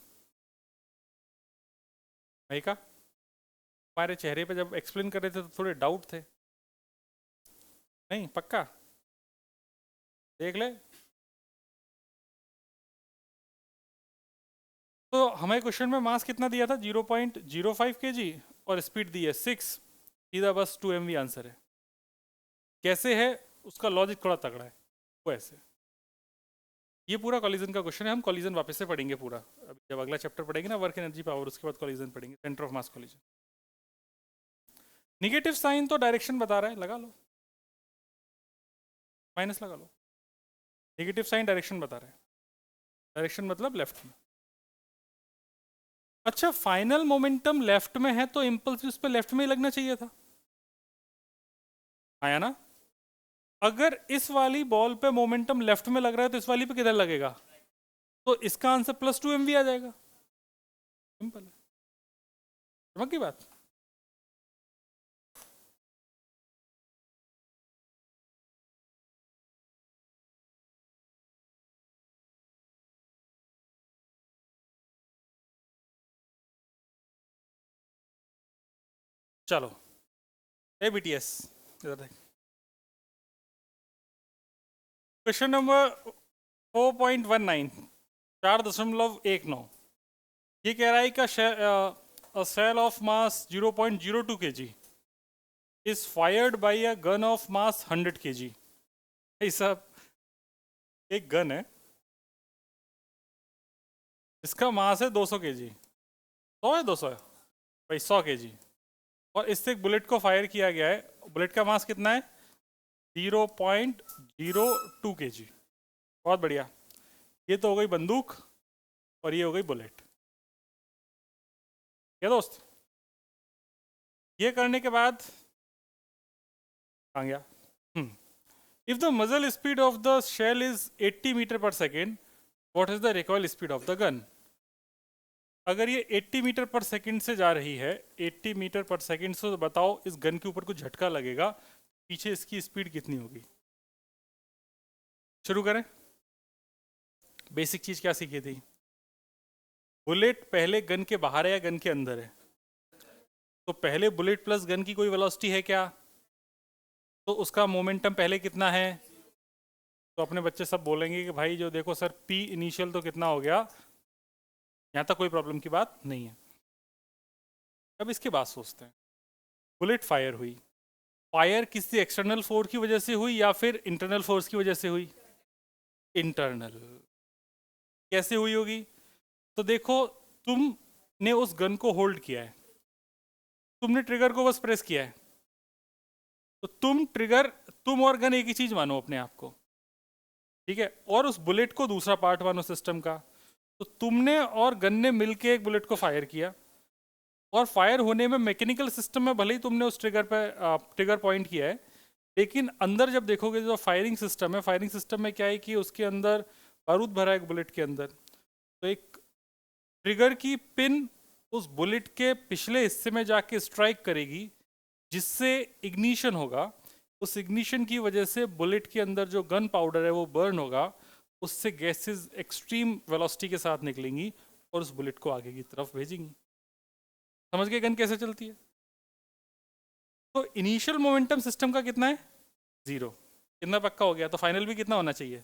भाई का? हमारे चेहरे पे जब एक्सप्लेन कर रहे थे तो थोड़े डाउट थे, नहीं पक्का देख ले। तो हमें क्वेश्चन में मास कितना दिया था? 0.05 kg और स्पीड दी है 6, सीधा बस 2 mv आंसर है। कैसे है उसका लॉजिक थोड़ा तगड़ा है, वो ऐसे। ये पूरा कॉलिजन का क्वेश्चन है, हम कॉलिजन वापस से पढ़ेंगे पूरा, अभी जब अगला चैप्टर पढ़ेंगे ना वर्क एनर्जी पावर, उसके बाद कॉलिजन पढ़ेंगे, centre of mass collision. Negative sign तो डायरेक्शन बता रहा है, लगा लो, माइनस लगा लो। नेगेटिव साइन डायरेक्शन बता रहा है, डायरेक्शन मतलब लेफ्ट में। अच्छा, फाइनल मोमेंटम लेफ्ट में है तो इम्पल्स भी उस पर लेफ्ट में ही लगना चाहिए था, आया ना? अगर इस वाली बॉल पे मोमेंटम लेफ्ट में लग रहा है तो इस वाली पे किधर लगेगा? तो इसका आंसर +2 mv आ जाएगा, सिंपल है। समझ की बात? चलो ए BTS, इधर देख। Question number 4.19, 4.19। ये कह रहा है का shell of mass 0.02 kg is fired by a gun of mass 100 kg। ऐसा एक गन है, इसका मास है 200 kg। 100 है, 200 है भाई, 100 kg। और इससे एक बुलेट को फायर किया गया है, बुलेट का मास कितना है? 0.02 kg। बहुत बढ़िया। ये तो हो गई बंदूक और ये हो गई बुलेट। क्या दोस्त, ये करने के बाद आ गया। If the muzzle speed of the shell is 80 metre पर second, what is the recoil speed of the gun? अगर ये 80 मीटर पर सेकेंड से जा रही है, 80 मीटर पर सेकेंड से, तो बताओ इस गन के ऊपर कुछ झटका लगेगा, पीछे इसकी स्पीड कितनी होगी? शुरू करें। बेसिक चीज क्या सीखी थी? बुलेट पहले गन के बाहर है या गन के अंदर है? तो पहले बुलेट प्लस गन की कोई वेलोसिटी है क्या? तो उसका मोमेंटम पहले कितना है? तो अपने बच्चे सब बोलेंगे कि भाई जो देखो सर, पी इनिशियल तो कितना हो गया, यहाँ तक कोई प्रॉब्लम की बात नहीं है। अब इसके बाद सोचते हैं, बुलेट फायर हुई, फायर किसी एक्सटर्नल फोर्स की वजह से हुई या फिर इंटरनल फोर्स की वजह से हुई? इंटरनल। कैसे हुई होगी? तो देखो, तुमने उस गन को होल्ड किया है, तुमने ट्रिगर को बस प्रेस किया है, तो तुम और गन एक ही चीज मानो अपने आप को, ठीक है? और उस बुलेट को दूसरा पार्ट मानो सिस्टम का। तो तुमने और गन ने मिलके एक बुलेट को फायर किया, और फायर होने में मैकेनिकल सिस्टम में भले ही तुमने उस ट्रिगर पॉइंट किया है, लेकिन अंदर जब देखोगे जो फायरिंग सिस्टम है, फायरिंग सिस्टम में क्या है कि उसके अंदर बारूद भरा है एक बुलेट के अंदर। तो एक ट्रिगर की पिन उस बुलेट के पिछले हिस्से में जाके स्ट्राइक करेगी, जिससे इग्निशन होगा। उस इग्निशन की वजह से बुलेट के अंदर जो गन पाउडर है वो बर्न होगा, उससे गैसेस एक्सट्रीम वेलोसिटी के साथ निकलेंगी और उस बुलेट को आगे की तरफ भेजेंगी। समझ गए गन कैसे चलती है? तो इनिशियल मोमेंटम सिस्टम का कितना है? 0। कितना पक्का हो गया? तो फाइनल भी कितना होना चाहिए?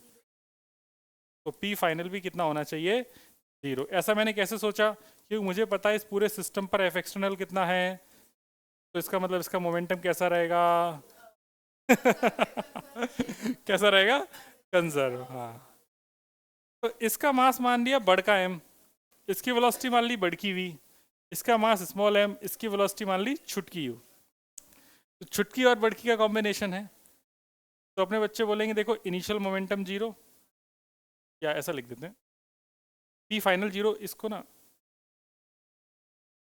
तो पी फाइनल भी कितना होना चाहिए? 0। ऐसा मैंने कैसे सोचा? क्योंकि मुझे पता है इस पूरे सिस्टम पर एफ एक्सटर्नल कितना है, तो इसका मतलब इसका मोमेंटम कैसा रहेगा? कैसा रहेगा? कंजर्व। हाँ, तो इसका मास मान लिया बड़का एम, इसकी वेलोसिटी मान ली बड़की वी, इसका मास स्मॉल एम, इसकी वेलोसिटी मान ली छुटकी यू। तो छुटकी और बड़की का कॉम्बिनेशन है। तो अपने बच्चे बोलेंगे देखो इनिशियल मोमेंटम 0, या ऐसा लिख देते हैं पी फाइनल 0, इसको ना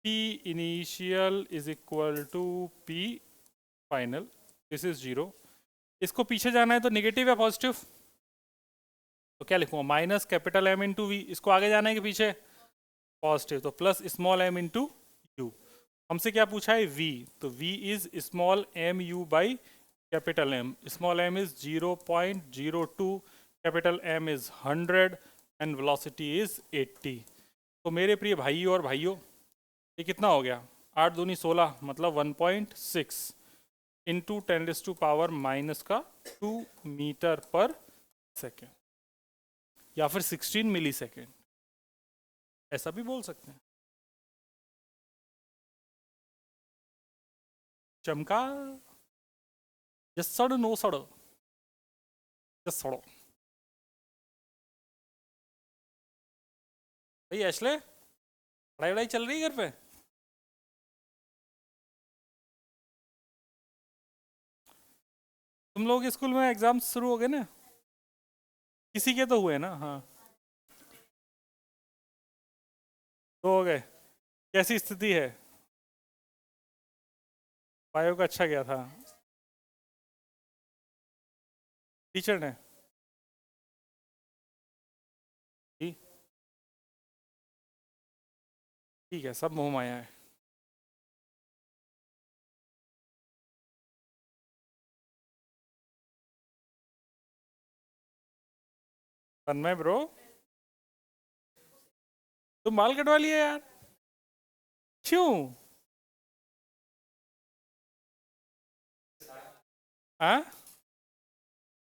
p initial is equal to p final, this is 0। इसको पीछे जाना है तो नेगेटिव या पॉजिटिव? तो क्या लिखूंगा? Minus capital M into v. इसको आगे जाना है कि पीछे? पॉजिटिव, तो plus small m into u. हमसे क्या पूछा है? वी, तो v is small m u by capital M. Small m is 0.02, capital M is 100 and velocity is 80। तो मेरे प्रिय भाई और भाइयों, ये कितना हो गया? 8 दूनी 16, मतलब 1.6 इंटू 10⁻⁻² मीटर पर सेकेंड, या फिर 16 मिली सेकेंड, ऐसा भी बोल सकते हैं। चमका? Yes sir, no sir? Yes sir. भाई एशले, पढ़ाई वढ़ाई चल रही है घर पे? तुम लोग के स्कूल में एग्जाम शुरू हो गए ना? किसी के तो हुए ना? हाँ, तो हो गए। कैसी स्थिति है? बायो का अच्छा गया था? टीचर ने? जी, ठीक है, सब मोह माया है। तन्मय ब्रो, तुम बाल कटवा लिए यार? क्यों? हाँ,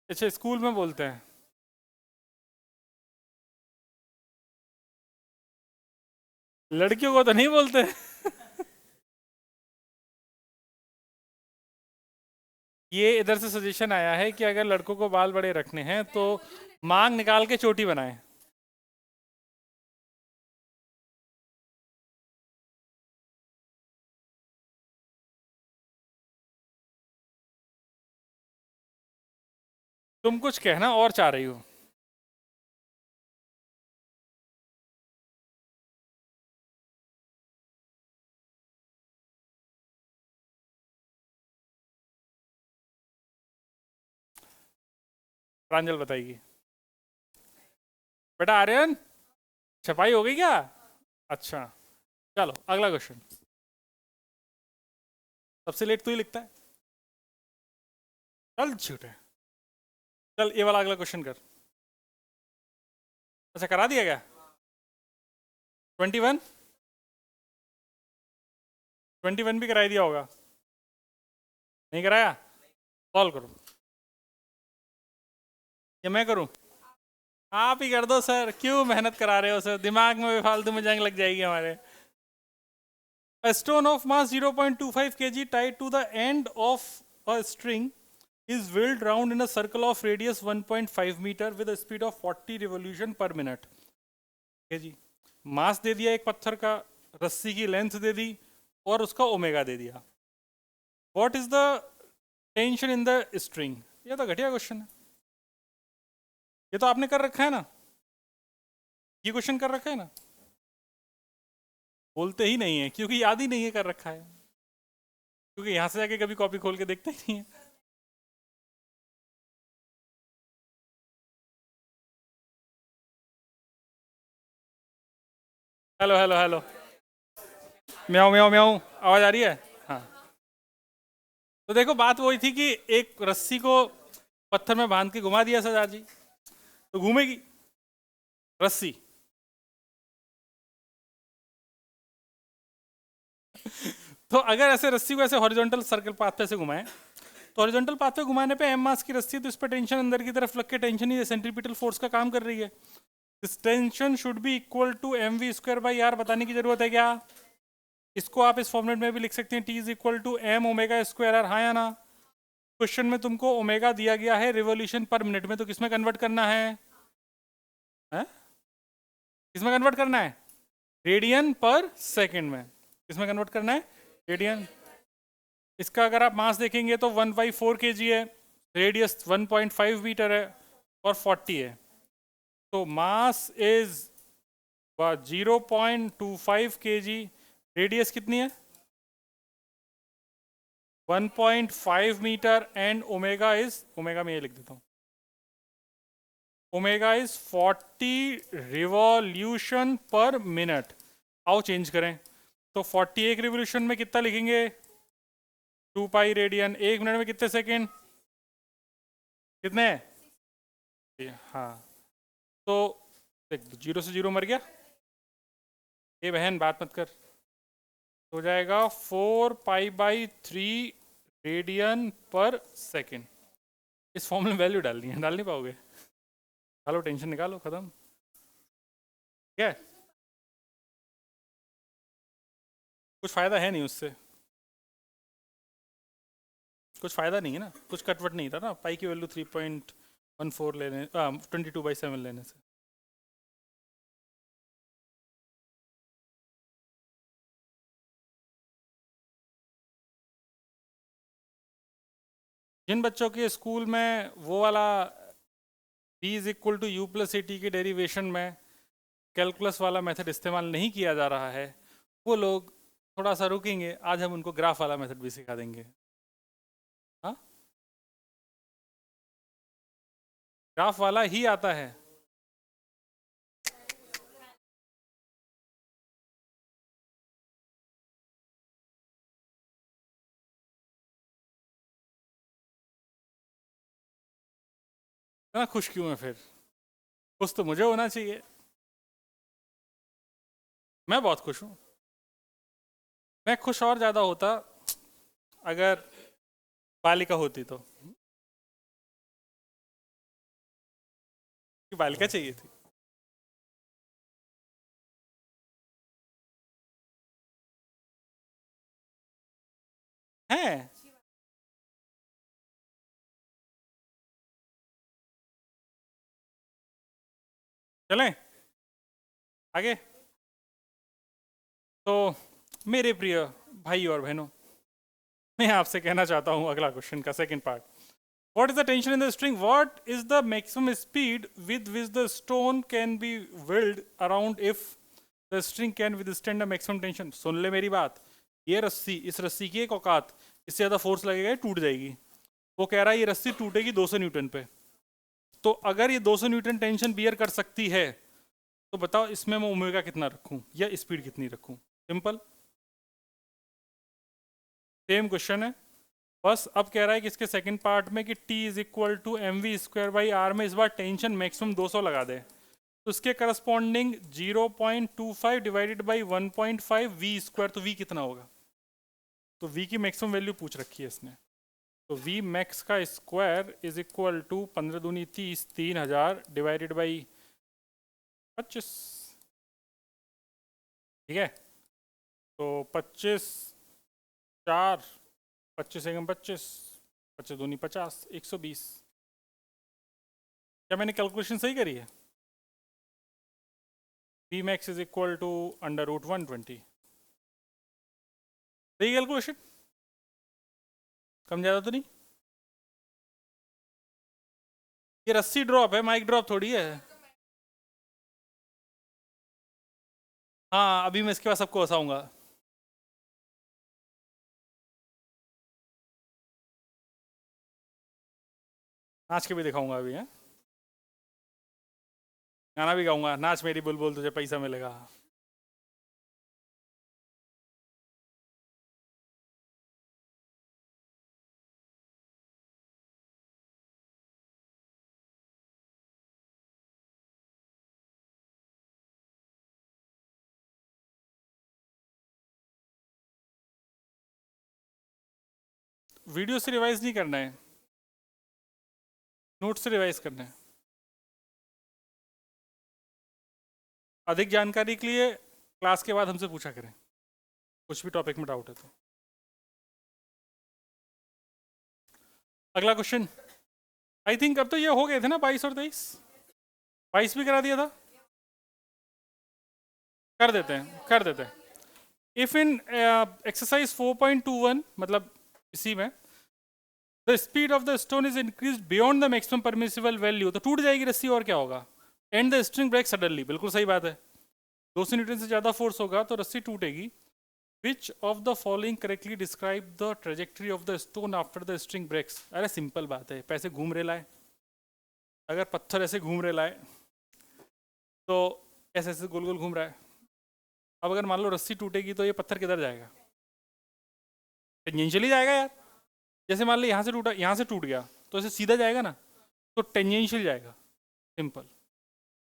अच्छा स्कूल में बोलते हैं। लड़कियों को तो नहीं बोलते। ये इधर से सजेशन आया है कि अगर लड़कों को बाल बड़े रखने हैं तो मांग निकाल के चोटी बनाएं। तुम कुछ कहना और चाह रही हो? प्रांजल बताएगी। बेटा आर्यन, छपाई हो गई क्या? अच्छा, चलो अगला क्वेश्चन। सबसे लेट तू ही लिखता है। चल झूठे। चल ये वाला अगला क्वेश्चन कर। अच्छा करा दिया क्या? 21, 21 भी कराई दिया होगा। नहीं कराया? सॉल्व करो। या मैं करूं? आप ही कर दो सर, क्यों मेहनत करा रहे हो सर, दिमाग में फालतू में जंग लग जाएगी हमारे। A stone of mass 0.25 kg tied to the end of a string is whirled round in a circle of radius 1.5 meter with a speed of 40 revolution per minute। ठीक है जी, मास दे दिया एक पत्थर का, रस्सी की लेंथ दे दी और उसका ओमेगा दे दिया। What is the tension in the string? ये तो घटिया क्वेश्चन है। ये तो आपने कर रखा है ना, ये क्वेश्चन कर रखा है ना। बोलते ही नहीं है क्योंकि याद ही नहीं है कर रखा है, क्योंकि यहां से जाके कभी कॉपी खोल के देखते ही नहीं है। हेलो हेलो हेलो, म्याऊं म्याऊं म्याऊं, आवाज आ रही है? हाँ, तो देखो बात वही थी कि एक रस्सी को पत्थर में बांध के घुमा दिया सरदार जी, तो घूमेगी रस्सी। तो अगर ऐसे रस्सी को ऐसे हॉरिजॉन्टल सर्कल पाथ पे से घुमाएं, तो हॉरिजॉन्टल पाथ पे घुमाने पे एम मास की रस्सी है, तो इस पे टेंशन अंदर की तरफ लग के टेंशन ही सेंट्रीपिटल फोर्स का काम कर रही है। This tension should be equal to M we square by r. बताने की जरूरत है क्या? इसको आप इस फॉर्मेट में भी लिख सकते हैं, T is equal to m omega square r. हाँ या ना? क्वेश्चन में तुमको ओमेगा दिया गया है रिवोल्यूशन पर मिनट में, तो किसमें कन्वर्ट करना है? हैं? किसमें कन्वर्ट करना है? रेडियन पर सेकेंड में। किसमें कन्वर्ट करना है? रेडियन। इसका अगर आप मास देखेंगे तो 1/4 kg है, रेडियस 1.5 मीटर है और 40 है, तो मास इज 0.25 kg। रेडियस कितनी है? 1.5 metre and omega is, omega में ये लिख देता हूँ, omega is 40 revolution per minute. आओ चेंज करें, तो 40 एक रिवोल्यूशन में कितना लिखेंगे? 2 पाई रेडियन। एक मिनट में कितने सेकेंड? कितने? हाँ, तो देख, जीरो से जीरो मर गया, ये बहन बात मत कर। हो जाएगा 4 पाई/3 रेडियन पर सेकेंड। इस फॉर्मूले में वैल्यू डालनी है, डाल नहीं पाओगे? डालो, टेंशन निकालो, खत्म। क्या है? कुछ फायदा है नहीं उससे, कुछ फायदा नहीं है ना, कुछ कटवट नहीं था ना पाई की वैल्यू 3.14 लेने, 22/7 लेने से। जिन बच्चों के स्कूल में वो वाला b is equal to u plus a t के डेरिवेशन में कैलकुलस वाला मेथड इस्तेमाल नहीं किया जा रहा है, वो लोग थोड़ा सा रुकेंगे, आज हम उनको ग्राफ वाला मेथड भी सिखा देंगे। हाँ, ग्राफ वाला ही आता है। इतना खुश क्यों है फिर? खुश तो मुझे होना चाहिए, मैं बहुत खुश हूँ। मैं खुश और ज़्यादा होता अगर बालिका होती तो। बालिका चाहिए थी। है। चलें आगे। तो मेरे प्रिय भाई और बहनों, मैं आपसे कहना चाहता हूं अगला क्वेश्चन का second part. What is the tension in the string? What is the maximum speed with which the stone can be whirled around if the string can withstand the maximum tension? सुन ले मेरी बात। ये रस्सी, इस रस्सी की एक औकात, इससे ज़्यादा फोर्स लगेगा ये टूट जाएगी। वो कह रहा है ये रस्सी टूटेगी 200 न्यूटन पे। तो अगर ये 200 न्यूटन टेंशन बियर कर सकती है, तो बताओ इसमें मैं ओमेगा कितना रखूं या स्पीड कितनी रखूं? सिंपल, सेम क्वेश्चन है। बस अब कह रहा है कि इसके सेकंड पार्ट में कि T is equal to M we square by are में इस बार टेंशन मैक्सिमम 200 लगा दे, तो उसके corresponding 0.25 divided by 1.5 v square, तो वी कितना होगा? तो वी की मैक्सिमम वैल्यू पूछ रखी है इसने। तो वी मैक्स का स्क्वायर इज इक्वल टू 15 दूनी 30, 3000 डिवाइडेड बाई 25। ठीक है, तो 25 4, 25 एकम 25, 25 दूनी 50, 120। क्या मैंने कैलकुलेशन सही करी है? We max is equal to under root 120। सही कैलकुलेशन? कम ज़्यादा तो नहीं? ये रस्सी ड्रॉप है, माइक ड्रॉप थोड़ी है। हाँ, अभी मैं इसके बाद सबको हंसाऊंगा। नाच के भी दिखाऊंगा अभी है, गाना भी गाऊंगा, नाच मेरी बुलबुल तुझे पैसा मिलेगा। वीडियो से रिवाइज नहीं करना है, नोट से रिवाइज करना है। अधिक जानकारी के लिए क्लास के बाद हमसे पूछा करें, कुछ भी टॉपिक में डाउट है तो। अगला क्वेश्चन, आई थिंक अब तो ये हो गए थे ना 22 और 23। 22 भी करा दिया था, कर देते हैं, कर देते हैं। इफ इन एक्सरसाइज 4.21, मतलब इसी में, the speed of the stone is increase beyond the maximum permissible value, तो टूट जाएगी रस्सी और क्या होगा? And the string break suddenly, बिल्कुल सही बात है। 200 न्यूटन से ज़्यादा फोर्स होगा तो रस्सी टूटेगी। Which of the following correctly describe the trajectory of the stone after the string breaks? अरे सिंपल बात है, पैसे घूम रहे लाए, अगर पत्थर ऐसे घूम रहे लाए तो ऐसे ऐसे गोल गोल घूम रहा है। अब अगर मान लो रस्सी टूटेगी तो ये पत्थर किधर जाएगा? टेंजेंशियली जाएगा यार। जैसे मान लो यहाँ से टूटा, यहाँ से टूट गया तो ऐसे सीधा जाएगा ना, तो टेंजेंशियल जाएगा। सिंपल,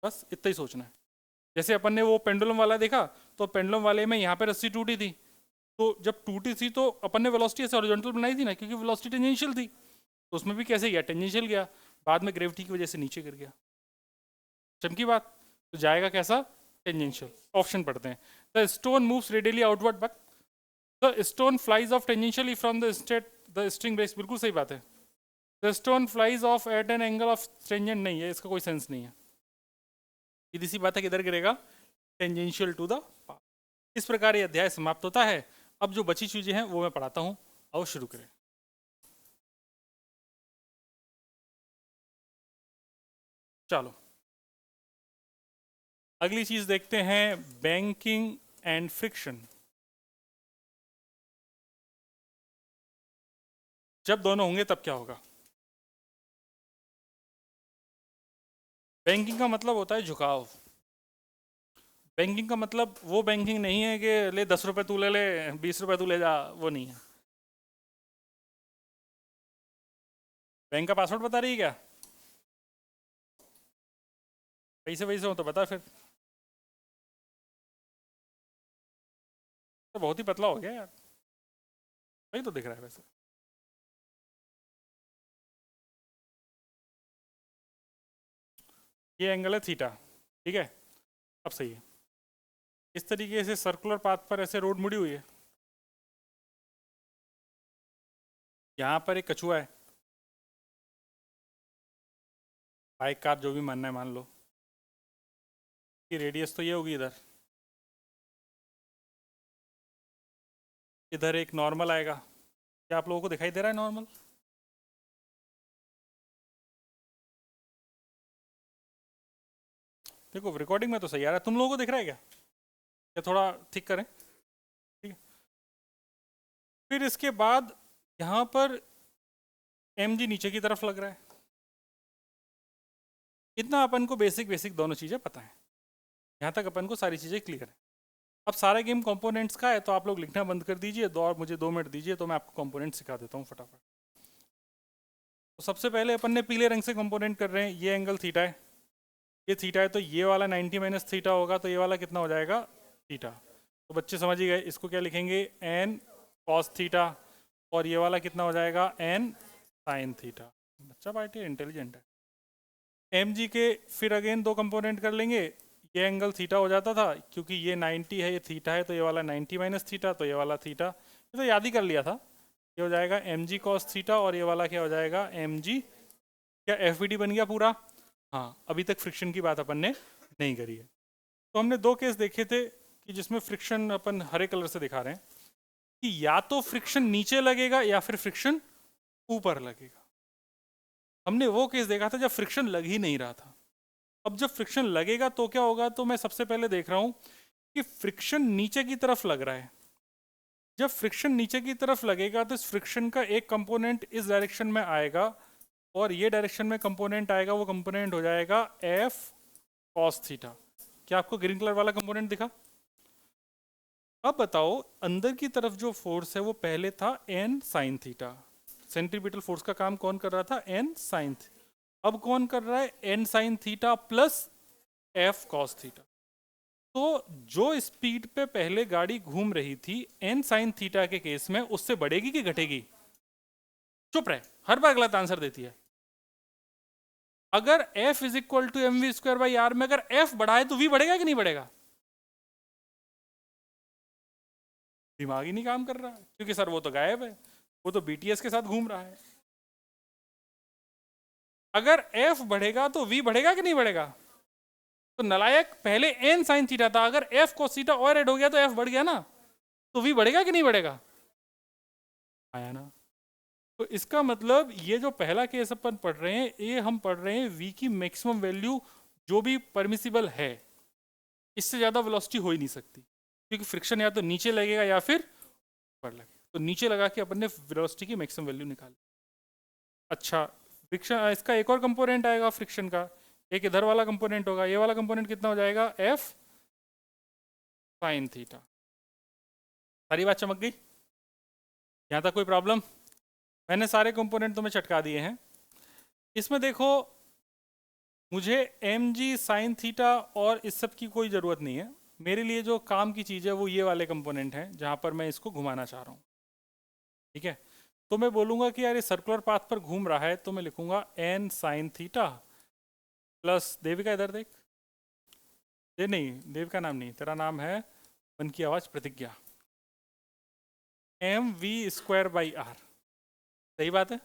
बस इतना ही सोचना है। जैसे अपन ने वो पेंडुलम वाला देखा, तो पेंडुलम वाले में यहाँ पे रस्सी टूटी थी, तो जब टूटी थी तो अपन ने वेलोसिटी ऐसे हॉरिजॉन्टल बनाई थी ना, क्योंकि वेलोसिटी टेंजेंशियल थी। तो उसमें भी कैसे गया? टेंजेंशियल गया, बाद में ग्रेविटी की वजह से नीचे गिर गया। चमकी बात, तो जाएगा कैसा? टेंजेंशियल। ऑप्शन पढ़ते हैं। The stone moves radially outward but the stone flies off tangentially from the state the string breaks, बिल्कुल सही बात है। The stone flies off at an angle of tangent, नहीं है, इसका कोई सेंस नहीं है। सीधी सी बात है, किधर गिरेगा? Tangential to the path. इस प्रकार ये अध्याय समाप्त होता है। अब जो बची चीजें हैं वो मैं पढ़ाता हूँ, आओ शुरू करें। चलो अगली चीज देखते हैं, बैंकिंग एंड फ्रिक्शन। जब दोनों होंगे तब क्या होगा? बैंकिंग का मतलब होता है झुकाव। बैंकिंग का मतलब वो बैंकिंग नहीं है कि ले 10 रुपए तू ले ले, 20 रुपए तू ले जा, वो नहीं है। बैंक का पासवर्ड बता रही है क्या? पैसे वैसे हो तो बता फिर। तो बहुत ही पतला हो गया यार, वही तो दिख रहा है वैसे। ये एंगल है थीटा, ठीक है। अब सही है। इस तरीके से सर्कुलर पाथ पर ऐसे रोड मुड़ी हुई है, यहाँ पर एक कछुआ है, बाइक कार जो भी मानना है मान लो कि रेडियस तो ये होगी, इधर इधर एक नॉर्मल आएगा। क्या आप लोगों को दिखाई दे रहा है नॉर्मल? देखो रिकॉर्डिंग में तो सही आ रहा है, तुम लोगों को दिख रहा है क्या? या थोड़ा ठीक करें, ठीक है। फिर इसके बाद यहाँ पर एम जी नीचे की तरफ लग रहा है। इतना अपन को बेसिक बेसिक दोनों चीज़ें पता है, यहाँ तक अपन को सारी चीज़ें क्लियर है। अब सारा गेम कंपोनेंट्स का है, तो आप लोग लिखना बंद कर दीजिए, दो और मुझे 2 मिनट दीजिए तो मैं आपको कंपोनेंट सिखा देता हूँ फटाफट। तो सबसे पहले अपन ने पीले रंग से कंपोनेंट कर रहे हैं, ये एंगल थीटा है, ये थीटा है, तो ये वाला 90 माइनस थीटा होगा, तो ये वाला कितना हो जाएगा? थीटा। तो बच्चे समझ ही गए, इसको क्या लिखेंगे? एन कॉस थीटा, और ये वाला कितना हो जाएगा? N sine theta. बच्चा पार्टी इंटेलिजेंट है। एम जी के फिर अगेन 2 कंपोनेंट कर लेंगे, ये एंगल थीटा हो जाता था, क्योंकि ये 90 है, ये थीटा है, तो ये वाला 90 माइनस थीटा, तो ये वाला थीटा, ये तो याद ही कर लिया था। ये हो जाएगा एम जी कॉस थीटा, और ये वाला क्या हो जाएगा? एम जी, क्या एफ बी डी बन गया पूरा? हाँ, अभी तक फ्रिक्शन की बात अपन ने नहीं करी है। तो हमने 2 केस देखे थे कि जिसमें फ्रिक्शन अपन हरे कलर से दिखा रहे हैं कि या तो फ्रिक्शन नीचे लगेगा या फिर फ्रिक्शन ऊपर लगेगा। हमने वो केस देखा था जब फ्रिक्शन लग ही नहीं रहा था। अब जब फ्रिक्शन लगेगा तो क्या होगा? तो मैं सबसे पहले देख रहा हूं कि फ्रिक्शन नीचे की तरफ लग रहा है। जब फ्रिक्शन नीचे की तरफ लगेगा तो इस फ्रिक्शन का एक कंपोनेंट इस डायरेक्शन में आएगा, और ये डायरेक्शन में कंपोनेंट आएगा, वो कंपोनेंट हो जाएगा एफ कॉस थीटा। क्या आपको ग्रीन कलर वाला कंपोनेंट दिखा? अब बताओ, अंदर की तरफ जो फोर्स है वो पहले था N sine theta, centripetal force का काम कौन कर रहा था? N sine. अब कौन कर रहा है? N sine theta plus F cos theta. तो जो स्पीड पे पहले गाड़ी घूम रही थी एन साइन थीटा के केस में, उससे बढ़ेगी कि घटेगी? चुप रहे, हर बार गलत आंसर देती है। अगर F is equal to M we square by are में अगर F बढ़ाए तो V बढ़ेगा कि नहीं बढ़ेगा? दिमाग ही नहीं काम कर रहा, क्योंकि सर वो तो गायब है, वो तो BTS के साथ घूम रहा है। अगर F बढ़ेगा तो V बढ़ेगा कि नहीं बढ़ेगा? तो नलायक, पहले n साइन थीटा था, अगर F cos थीटा और ऐड हो गया तो F बढ़ गया ना, तो V बढ़ेगा कि नहीं बढ़ेगा? आया ना? तो इसका मतलब ये जो पहला केस अपन पढ़ रहे हैं, ये हम पढ़ रहे हैं V की मैक्सिमम वैल्यू जो भी परमिसिबल है, इससे ज़्यादा वेलोसिटी हो ही नहीं सकती, क्योंकि फ्रिक्शन या तो नीचे लगेगा या फिर ऊपर लगेगा। तो नीचे लगा के अपन ने वेलोसिटी की मैक्सिमम वैल्यू निकाली। अच्छा, फ्रिक्शन, इसका एक और कंपोनेंट आएगा फ्रिक्शन का, एक इधर वाला कंपोनेंट होगा, ये वाला कंपोनेंट कितना हो जाएगा? F sine theta. सारी बात चमक गई? यहाँ तक कोई प्रॉब्लम? मैंने सारे कंपोनेंट तुम्हें चटका दिए हैं। इसमें देखो, मुझे एम जी साइन थीटा और इस सब की कोई ज़रूरत नहीं है। मेरे लिए जो काम की चीज़ है वो ये वाले कंपोनेंट हैं, जहाँ पर मैं इसको घुमाना चाह रहा हूँ, ठीक है। तो मैं बोलूँगा कि यार ये सर्कुलर पाथ पर घूम रहा है, तो मैं लिखूँगा N sine theta plus, Devika इधर देख, ये नहीं, देविका नाम नहीं, तेरा नाम है मन की आवाज़ Pratigya, M we square by R. सही बात है।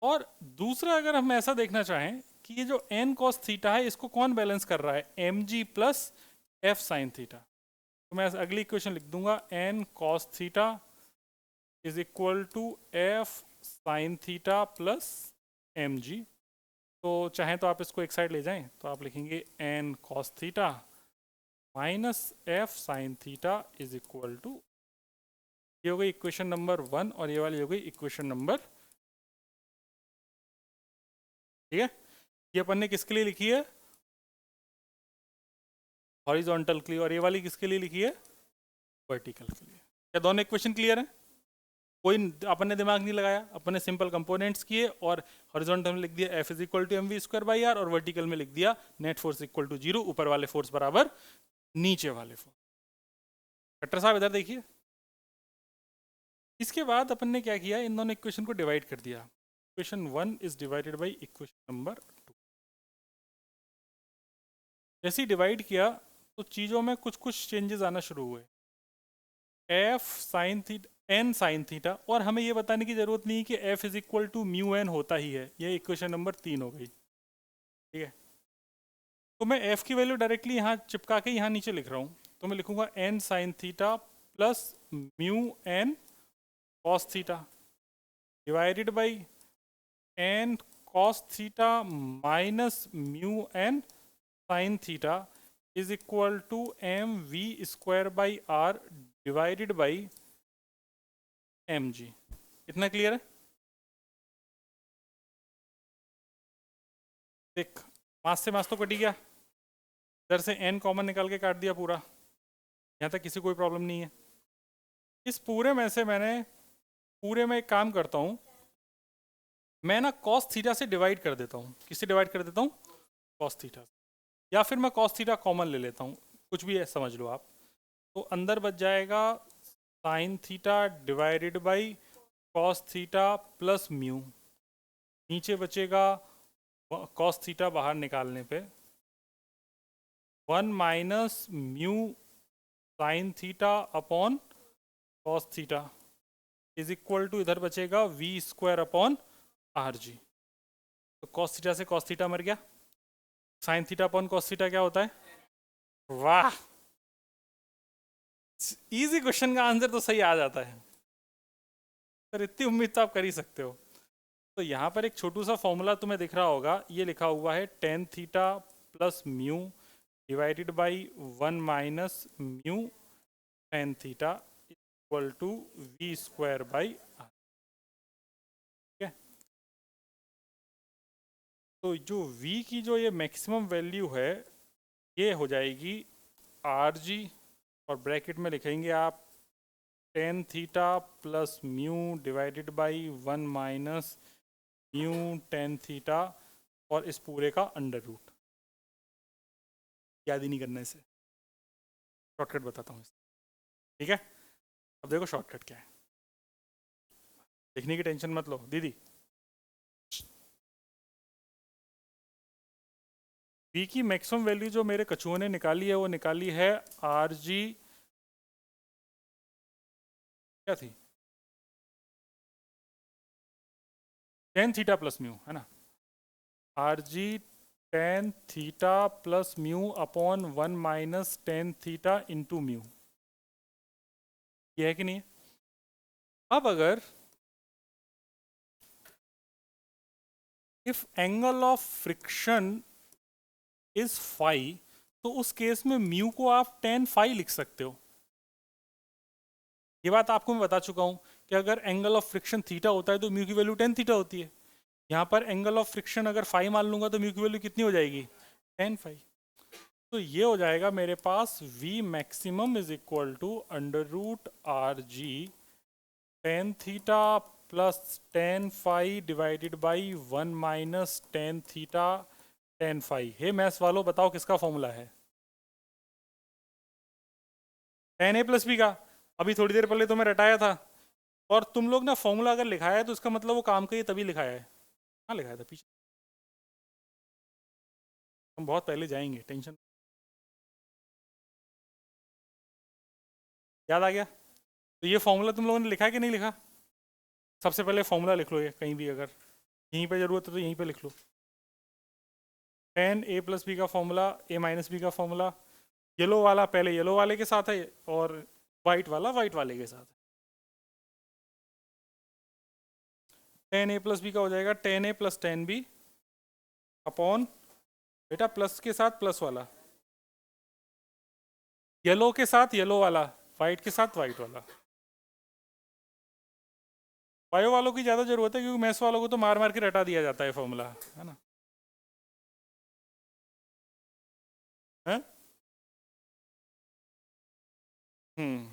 और दूसरा, अगर हम ऐसा देखना चाहें कि ये जो एन कॉस थीटा है इसको कौन बैलेंस कर रहा है? M G plus F sine theta. तो मैं अगली इक्वेशन लिख दूंगा, N cos theta is equal to F sine theta plus M G. तो चाहें तो आप इसको एक साइड ले जाएं, तो आप लिखेंगे N cos theta minus F sine theta is equal to, ये हो गई इक्वेशन नंबर 1 और ये वाली हो गई इक्वेशन नंबर, ठीक है। ये अपन ने किसके लिए लिखी है? हॉरिजॉन्टल के लिए। और ये वाली किसके लिए लिखी है? वर्टिकल के लिए। क्या दोनों इक्वेशन क्लियर है? कोई अपन ने दिमाग नहीं लगाया, अपन ने सिंपल कंपोनेंट्स किए और हॉरिजॉन्टल में लिख दिया F is equal to M we square by R, और वर्टिकल में लिख दिया नेट फोर्स इक्वल टू 0, ऊपर वाले फोर्स बराबर नीचे वाले फोर्स। कट्टर साहब इधर देखिए। इसके बाद अपन ने क्या किया, इन दोनों इक्वेशन को डिवाइड कर दिया। Equation 1 is divided by equation number 2। जैसे ही डिवाइड किया तो चीज़ों में कुछ कुछ चेंजेस आना शुरू हुए। F sine theta N sine theta, और हमें ये बताने की ज़रूरत नहीं कि F is equal to mu N होता ही है। ये इक्वेशन नंबर 3 हो गई। ठीक है, तो मैं एफ की वैल्यू डायरेक्टली यहाँ चिपका के यहाँ नीचे लिख रहा हूँ। तो मैं लिखूंगा N sine theta plus mu N cos theta divided by N cos theta minus mu N sine theta is equal to M we square by R divided by M G. इतना क्लियर है? देख, मास से मास तो कटी गया, इधर से N common निकाल के काट दिया पूरा। यहाँ तक किसी कोई प्रॉब्लम नहीं है। इस पूरे में से मैंने पूरे में एक काम करता हूँ, मैं ना कॉस थीटा से डिवाइड कर देता हूँ। किससे डिवाइड कर देता हूँ? Cos theta. या फिर मैं कॉस थीटा कॉमन ले लेता हूँ, कुछ भी है समझ लो आप। तो अंदर बच जाएगा sine theta divided by cos theta plus mu. नीचे बचेगा कॉस थीटा बाहर निकालने पे 1 minus mu sine theta upon cos theta is equal to, इधर बचेगा V square upon R G. तो कॉस थीटा से कॉस थीटा मर गया, sine theta upon cos theta क्या होता है? वाह, इजी क्वेश्चन का आंसर तो सही आ जाता है सर, इतनी उम्मीद तो आप कर ही सकते हो। तो यहाँ पर एक छोटू सा फॉर्मूला तुम्हें दिख रहा होगा, ये लिखा हुआ है tan theta plus mu divided by 1 minus mu tan theta equal to V square by R. ठीक है, तो जो v की जो ये मैक्सिमम वैल्यू है ये हो जाएगी आर जी, और ब्रैकेट में लिखेंगे आप ten theta plus mu divided by 1 minus mu tan theta, और इस पूरे का अंडर रूट। याद ही नहीं करना इसे, शॉर्टकट बताता हूँ इसे। ठीक है, अब देखो शॉर्टकट क्या है, लिखने की टेंशन मत लो दीदी। v की मैक्सिमम वैल्यू जो मेरे कछुओं ने निकाली है वो निकाली है आर जी, क्या थी, टेन थीटा प्लस म्यू है ना, आर जी tan theta plus mu upon 1 minus tan theta into mu. ये है कि नहीं है? अब अगर if angle of friction is phi, तो उस केस में म्यू को आप टेन फाई लिख सकते हो। ये बात आपको मैं बता चुका हूं कि अगर एंगल ऑफ फ्रिक्शन थीटा होता है तो म्यू की वैल्यू टेन थीटा होती है। यहाँ पर एंगल ऑफ फ्रिक्शन अगर फाई मान लूंगा तो म्यू की वैल्यू कितनी हो जाएगी? Tan phi. तो ये हो जाएगा मेरे पास v maximum is equal to under root R G tan theta plus tan phi divided by 1 minus tan theta tan phi. हे मैथ्स वालों बताओ किसका फॉर्मूला है? टेन ए प्लस बी का। अभी थोड़ी देर पहले तो मैं रटाया था। और तुम लोग ना फॉर्मूला अगर लिखाया है तो इसका मतलब वो काम का ही तभी लिखाया है। हाँ लिखाया था पीछे, हम बहुत पहले जाएंगे, टेंशन। याद आ गया? तो ये फॉर्मूला तुम लोगों ने लिखा है कि नहीं लिखा? सबसे पहले फॉर्मूला लिख लो, ये कहीं भी अगर यहीं पे जरूरत है तो यहीं पे लिख लो। टेन ए प्लस बी का फॉर्मूला, ए माइनस बी का फॉर्मूला, येलो वाला पहले येलो वाले के साथ है और वाइट वाला वाइट वाले के साथ है। टेन ए प्लस बी का हो जाएगा टेन ए प्लस टेन बी अपॉन, बेटा प्लस के साथ प्लस वाला, येलो के साथ येलो वाला, वाइट के साथ वाइट वाला। बायो वालों की ज़्यादा जरूरत है क्योंकि मैथ्स वालों को तो मार मार के रटा दिया जाता है फॉर्मूला, है ना? है? हम्म,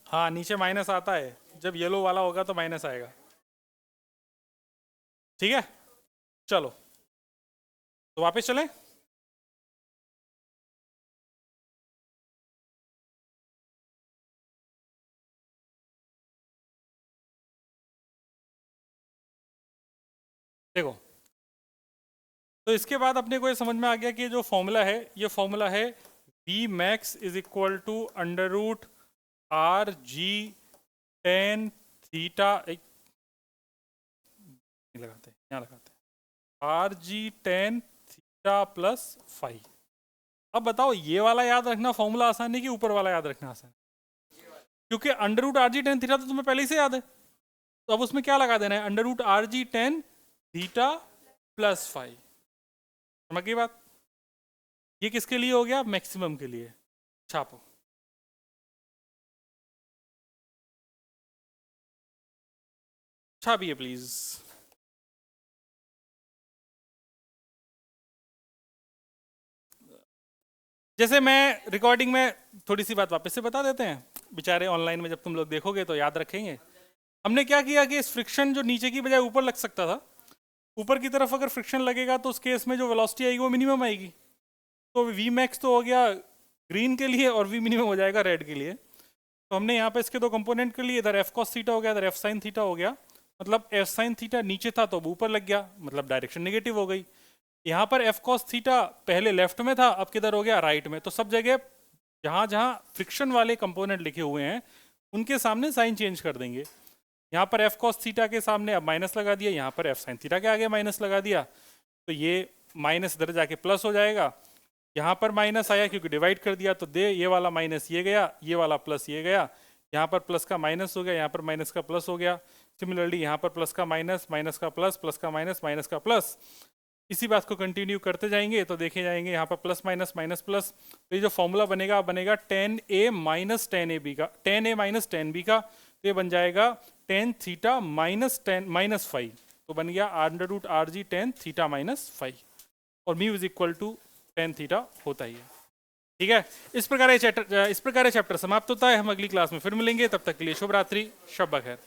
हाँ नीचे माइनस आता है, जब येलो वाला होगा तो माइनस आएगा। ठीक है, चलो तो वापस चलें। देखो, तो इसके बाद अपने को ये समझ में आ गया कि जो फॉर्मूला है, ये फॉर्मूला है we max is equal to under root R G tan theta, लगाते हैं यहाँ, लगाते हैं आर जी टेन थीटा प्लस फाइव। अब बताओ ये वाला याद रखना फॉर्मूला आसान है कि ऊपर वाला याद रखना आसान है? क्योंकि under root R G tan theta तो तुम्हें पहले ही से याद है, तो अब उसमें क्या लगा देना है, under root R G tan theta plus five. समझ गई बात? ये किसके लिए हो गया? मैक्सिमम के लिए। छापो। छापिए प्लीज। जैसे मैं रिकॉर्डिंग में थोड़ी सी बात वापस से बता देते हैं, बेचारे ऑनलाइन में जब तुम लोग देखोगे तो याद रखेंगे। हमने क्या किया कि इस फ्रिक्शन जो नीचे की बजाय ऊपर लग सकता था, ऊपर की तरफ अगर फ्रिक्शन लगेगा तो उस केस में जो वेलोसिटी आएगी वो मिनिमम आएगी। तो वी मैक्स तो हो गया ग्रीन के लिए और वी मिनिमम हो जाएगा रेड के लिए। तो हमने यहाँ पे इसके दो कंपोनेंट के लिए, इधर एफ कॉस थीटा हो गया, इधर एफ साइन थीटा हो गया। मतलब एफ साइन थीटा नीचे था तो अब ऊपर लग गया, मतलब डायरेक्शन नेगेटिव हो गई। यहाँ पर एफ कॉस थीटा पहले लेफ्ट में था, अब किधर हो गया? राइट में। तो सब जगह जहाँ जहाँ फ्रिक्शन वाले कंपोनेंट लिखे हुए हैं उनके सामने साइन चेंज कर देंगे। यहाँ पर एफ कॉस थीटा के सामने अब माइनस लगा दिया, यहाँ पर एफ साइन थीटा के आगे माइनस लगा दिया, तो ये माइनस इधर जाके प्लस हो जाएगा। यहाँ पर माइनस आया क्योंकि डिवाइड कर दिया, तो दे ये वाला माइनस ये गया, ये वाला प्लस ये गया। यहाँ पर प्लस का माइनस हो गया, यहाँ पर माइनस का प्लस हो गया। सिमिलरली यहाँ पर प्लस का माइनस, माइनस का प्लस, प्लस का माइनस, माइनस का प्लस। इसी बात को कंटिन्यू करते जाएंगे तो देखे जाएंगे यहाँ पर प्लस माइनस माइनस प्लस। तो ये जो फॉर्मूला बनेगा बनेगा tan a minus tan a b का, tan a minus tan b का। तो ये बन जाएगा tan theta minus ten minus five. तो बन गया under root R G tan theta minus five, और mu is equal to tan theta होता ही है। ठीक है, इस प्रकार ये चैप्टर समाप्त होता है। हम अगली क्लास में फिर मिलेंगे, तब तक के लिए शुभ रात्रि, शब बखैर।